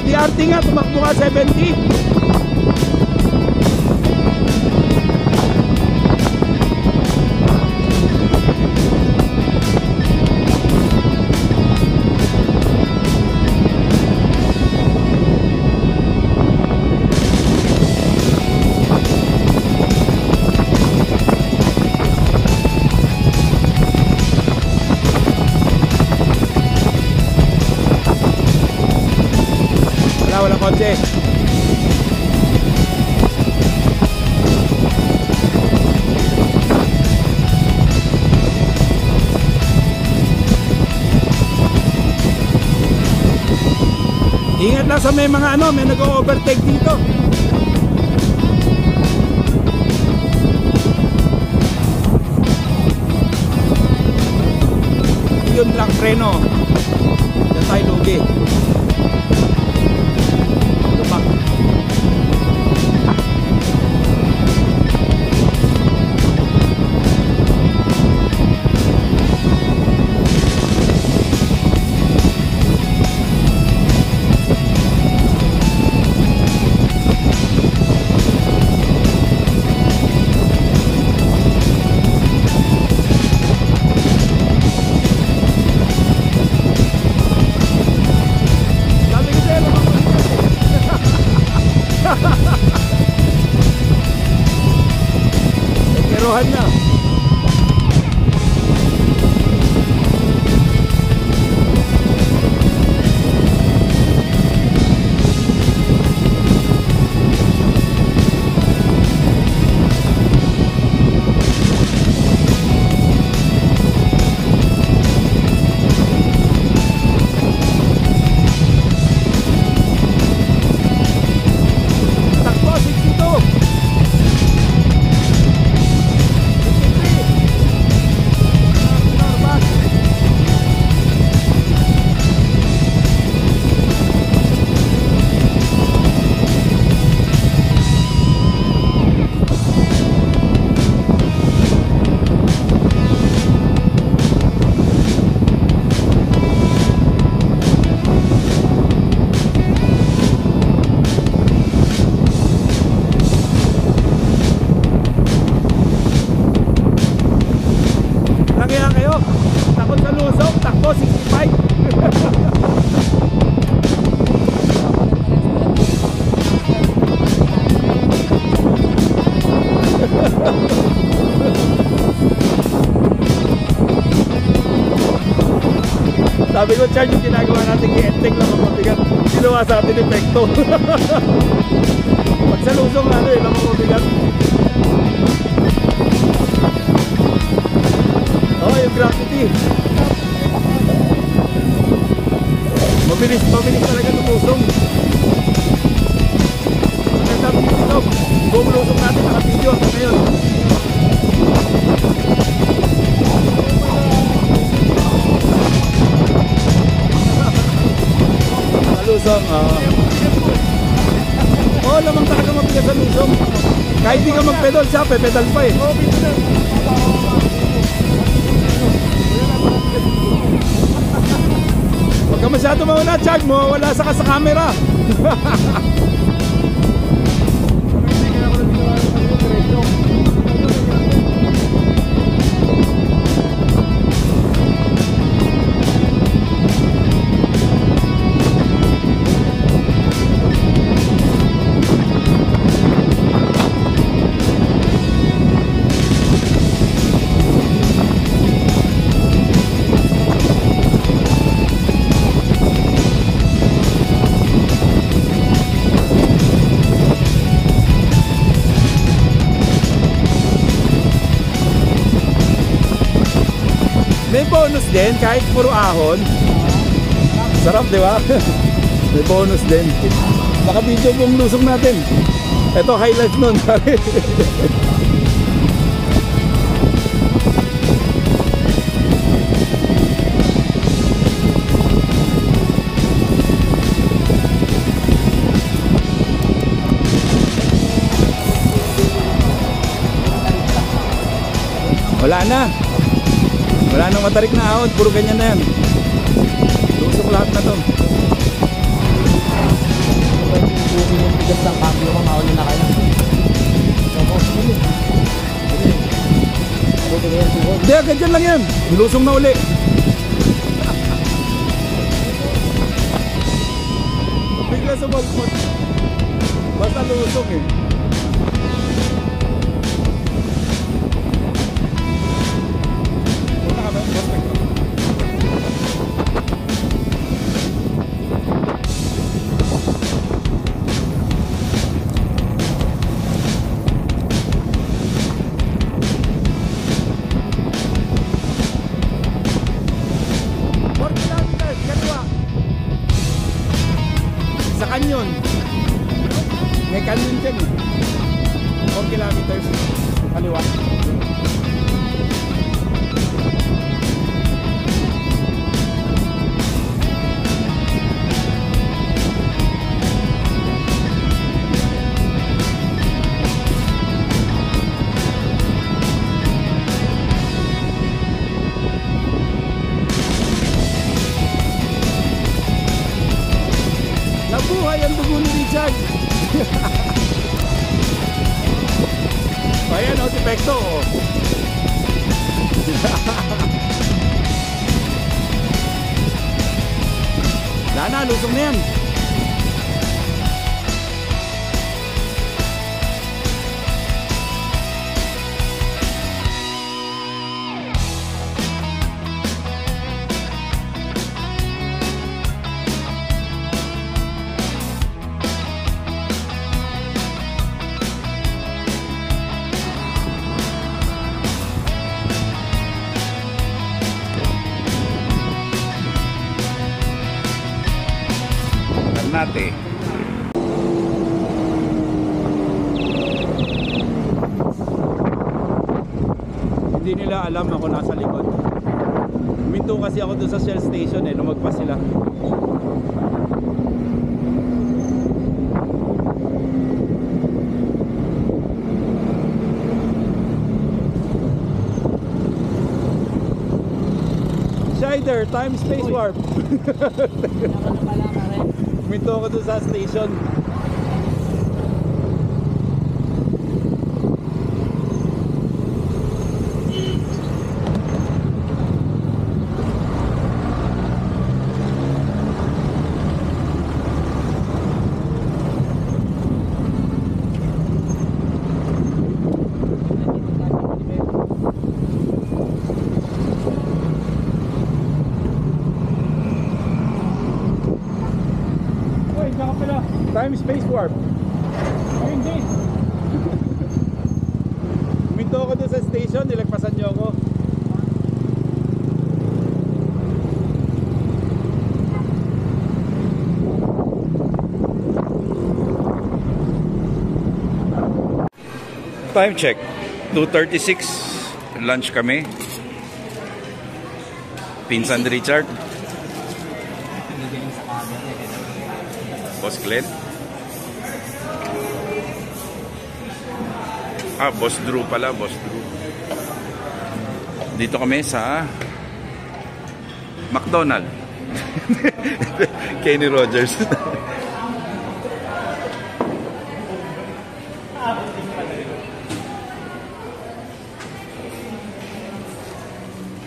DRT nga, tumakbo ka 70. Walang kotse. Ingat lang sa may mga ano, may nag-overtake dito. Yun lang preno. Diyan tayo lugi. Keruhan na. Takbo 62. Kaya kayo, takot sa lusok, takbo 65. Sabi ko, charge yung ginagawa natin kay Enteng lang ang mabigat. Ginawa sa atin epekto. Pag sa lusok ano eh, lang ang mabigat. Oh, yung graffiti. Mabilis talaga tumusong. Ang sabi dito, buong lusok natin naka-video hanggang ngayon. Lusong, oh, lamang talaga mabigat sa lusong. Kahit di ka mag-pedal siya, pe-pedal pa eh. Huwag ka masyado mauna, Chad mo, wala sa camera. bonus din kahit puro ahon. Sarap, di ba? May bonus din. Naka-video pong lusong natin. Ito highlight nun. Wala na. Wala nang matarik na ahon. Puro ganyan na yan. Lusok lahat na to. Yung bigas ng cambio kung mauli na kayo. Hindi, agad dyan lang yan. Lusong na uli. Bigla sa balkon. Basta lusok eh. Punta ka ba? Perfect. Sa canyon. May canyon dyan eh. 4 kilometers. Kaliwa. Nabuhay ang dugo ni Richard. Ayan o, si Pekto. Lana, lusong na yan. Natin. Hindi nila alam ako nasa likod. Huminto kasi ako doon sa Shell station eh, lumagpas sila. Shider, time space warp. Huminto ako doon sa station. Time space warp. Hindi. Huminto ako doon sa station, nilagpasan niyo ako. Time check. 2:36. Lunch kami. Pinsan ni Richard. Boss Glenn. Boss Drew pala, Boss Drew. Dito kami sa McDonald's. Kenny Rogers.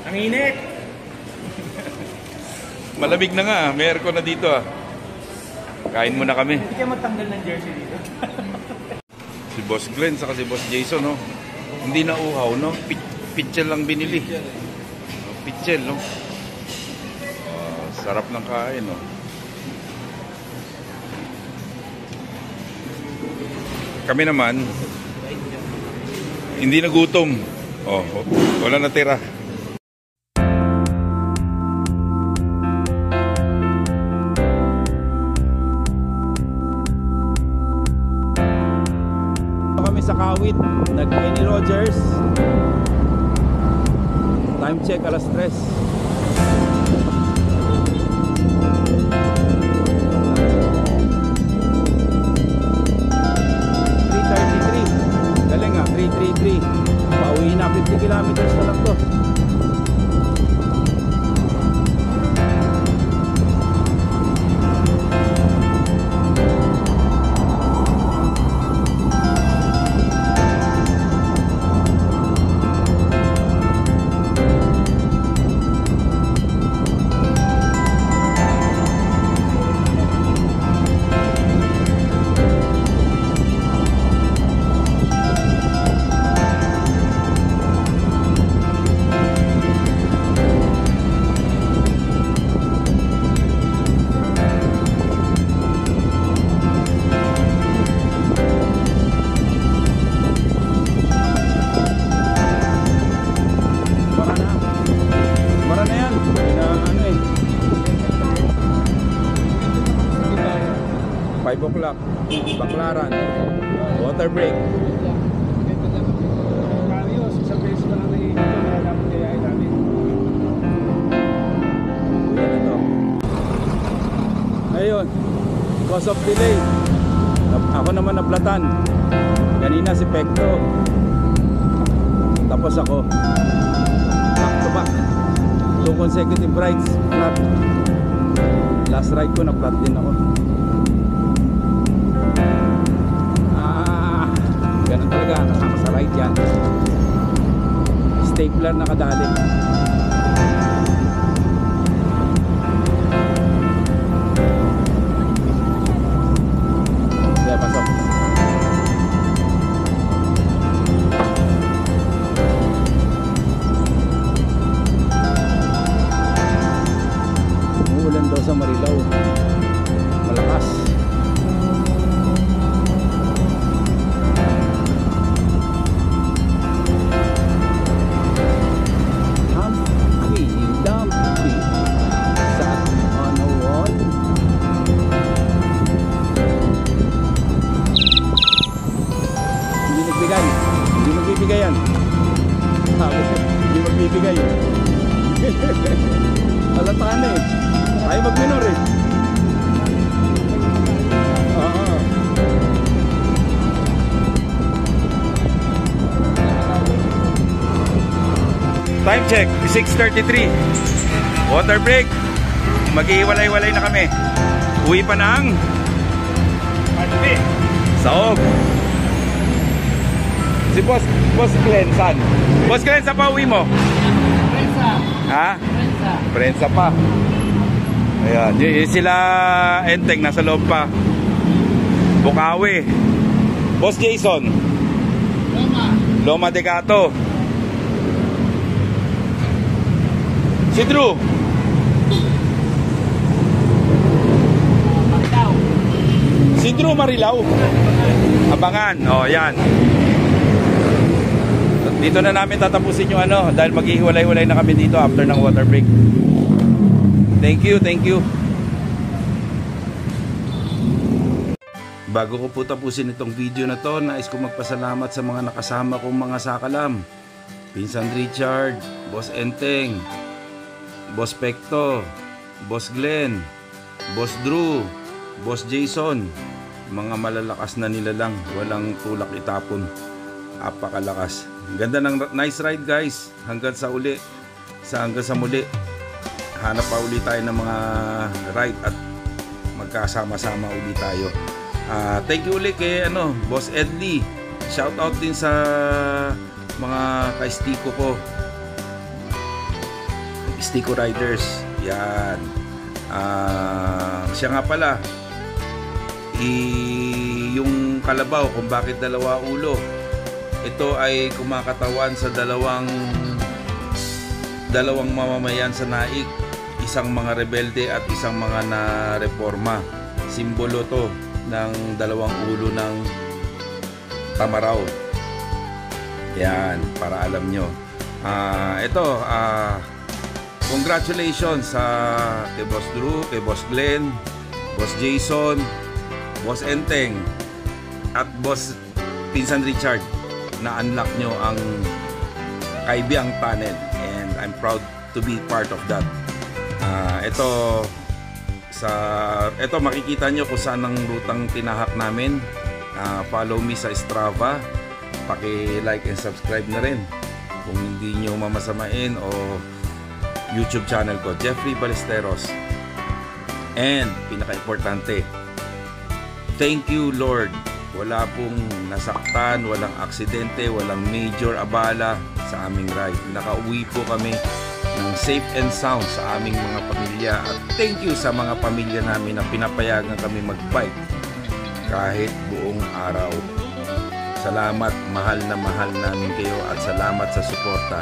Ang init! Malamig na nga, may aircon na dito ah. Kain muna kami. Hindi kayo magtanggal ng jersey dito. Si Boss Glenn saka si Boss Jason, no? Hindi na uhaw, no? Pitchel lang binili. Pitchel, no? Sarap ng kain, no? Kami naman, hindi nagutom. Wala natira. kami sa Kawit. Nag-Kenny Rogers. Time check, alas 3. Galing nga, 333. Pauwi na, 50 kilometers na lang to. Mara na yan. Ano eh. 5 o'clock. Baklaran. Water break. Marios, isang beses na lang naiinit ko, kaya dapat kayain namin. Yan ito. Ayun. Cause of delay. Ako naman naplatan. Kanina si Pekto. Tapos ako. Back to back. 2 consecutive rides. Flat. Last ride ko na flat din ako. Ganun talaga. Kasama sa ride yan. Stapler nakadali. Kaya pasok. Umuulan daw sa Marilao. Malakas. Hindi magbibigay yan. Hindi magbibigay. Halata na eh. Ayaw mag-minor eh. Oo. Time check, 6:33. Water break. Mag-iwalay-walay na kami. Uwi pa ng Saog. Si Boss Glenn, saan? Boss Glenn, saan pa uwi mo? Prensa. Ha? Prensa. Prensa pa. Ayan, yung sila Enteng, nasa loob pa. Bukawi. Boss Jason. Loma de Gato. Si Drew. Si Drew Marilao. Abangan. O, yan. Dito na namin tatapusin yung ano, dahil maghihiwalay-walay na kami dito after ng water break. Thank you, thank you. Bago ko po tapusin itong video na to, nais ko magpasalamat sa mga nakasama kong mga sakalam. Pinsan Richard, Boss Enteng, Boss Pekto, Boss Glenn, Boss Drew, Boss Jason. Mga malalakas na nila lang, walang tulak itapon. Apakalakas. Ganda ng nice ride guys. Hanggang sa uli. Hanggang sa muli. Hanap pa uli tayo ng mga ride at magkasama-sama uli tayo. Thank you uli kay Boss Edley. Shout out din sa mga ka-stiko ko. Stiko Riders. Yan. Siya nga pala. Yung kalabaw kung bakit dalawa ulo. Ito ay kumakatawan sa dalawang mamamayan sa Naik, isang mga rebelde at isang mga na-reforma. Simbolo to ng dalawang ulo ng Tamaraw. Yan, para alam nyo. Congratulations sa kay Boss Drew, kay Boss Glenn, Boss Jason, Boss Enteng at Boss Pinsan Richard, na-unlock nyo ang Kaibiyang Tunnel, and I'm proud to be part of that. Ito makikita nyo kung saan ang rutang tinahak namin. Follow me sa Strava, paki-like and subscribe na rin kung hindi nyo mamasamain, o YouTube channel ko, Jeffrey Ballesteros. And pinaka-importante, thank you Lord, wala pong nasaktan, walang aksidente, walang major abala sa aming ride. Nakauwi po kami ng safe and sound sa aming mga pamilya, at thank you sa mga pamilya namin na pinapayagan kami mag-bike kahit buong araw. Salamat, mahal na mahal namin kayo, at salamat sa suporta.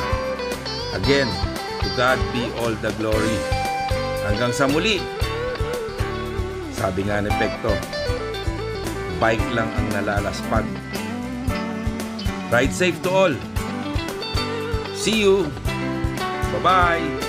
Again, to God be all the glory. Hanggang sa muli. Sabi nga ni Pekto, bike lang ang nalalaspag. Ride safe to all. See you. Bye-bye.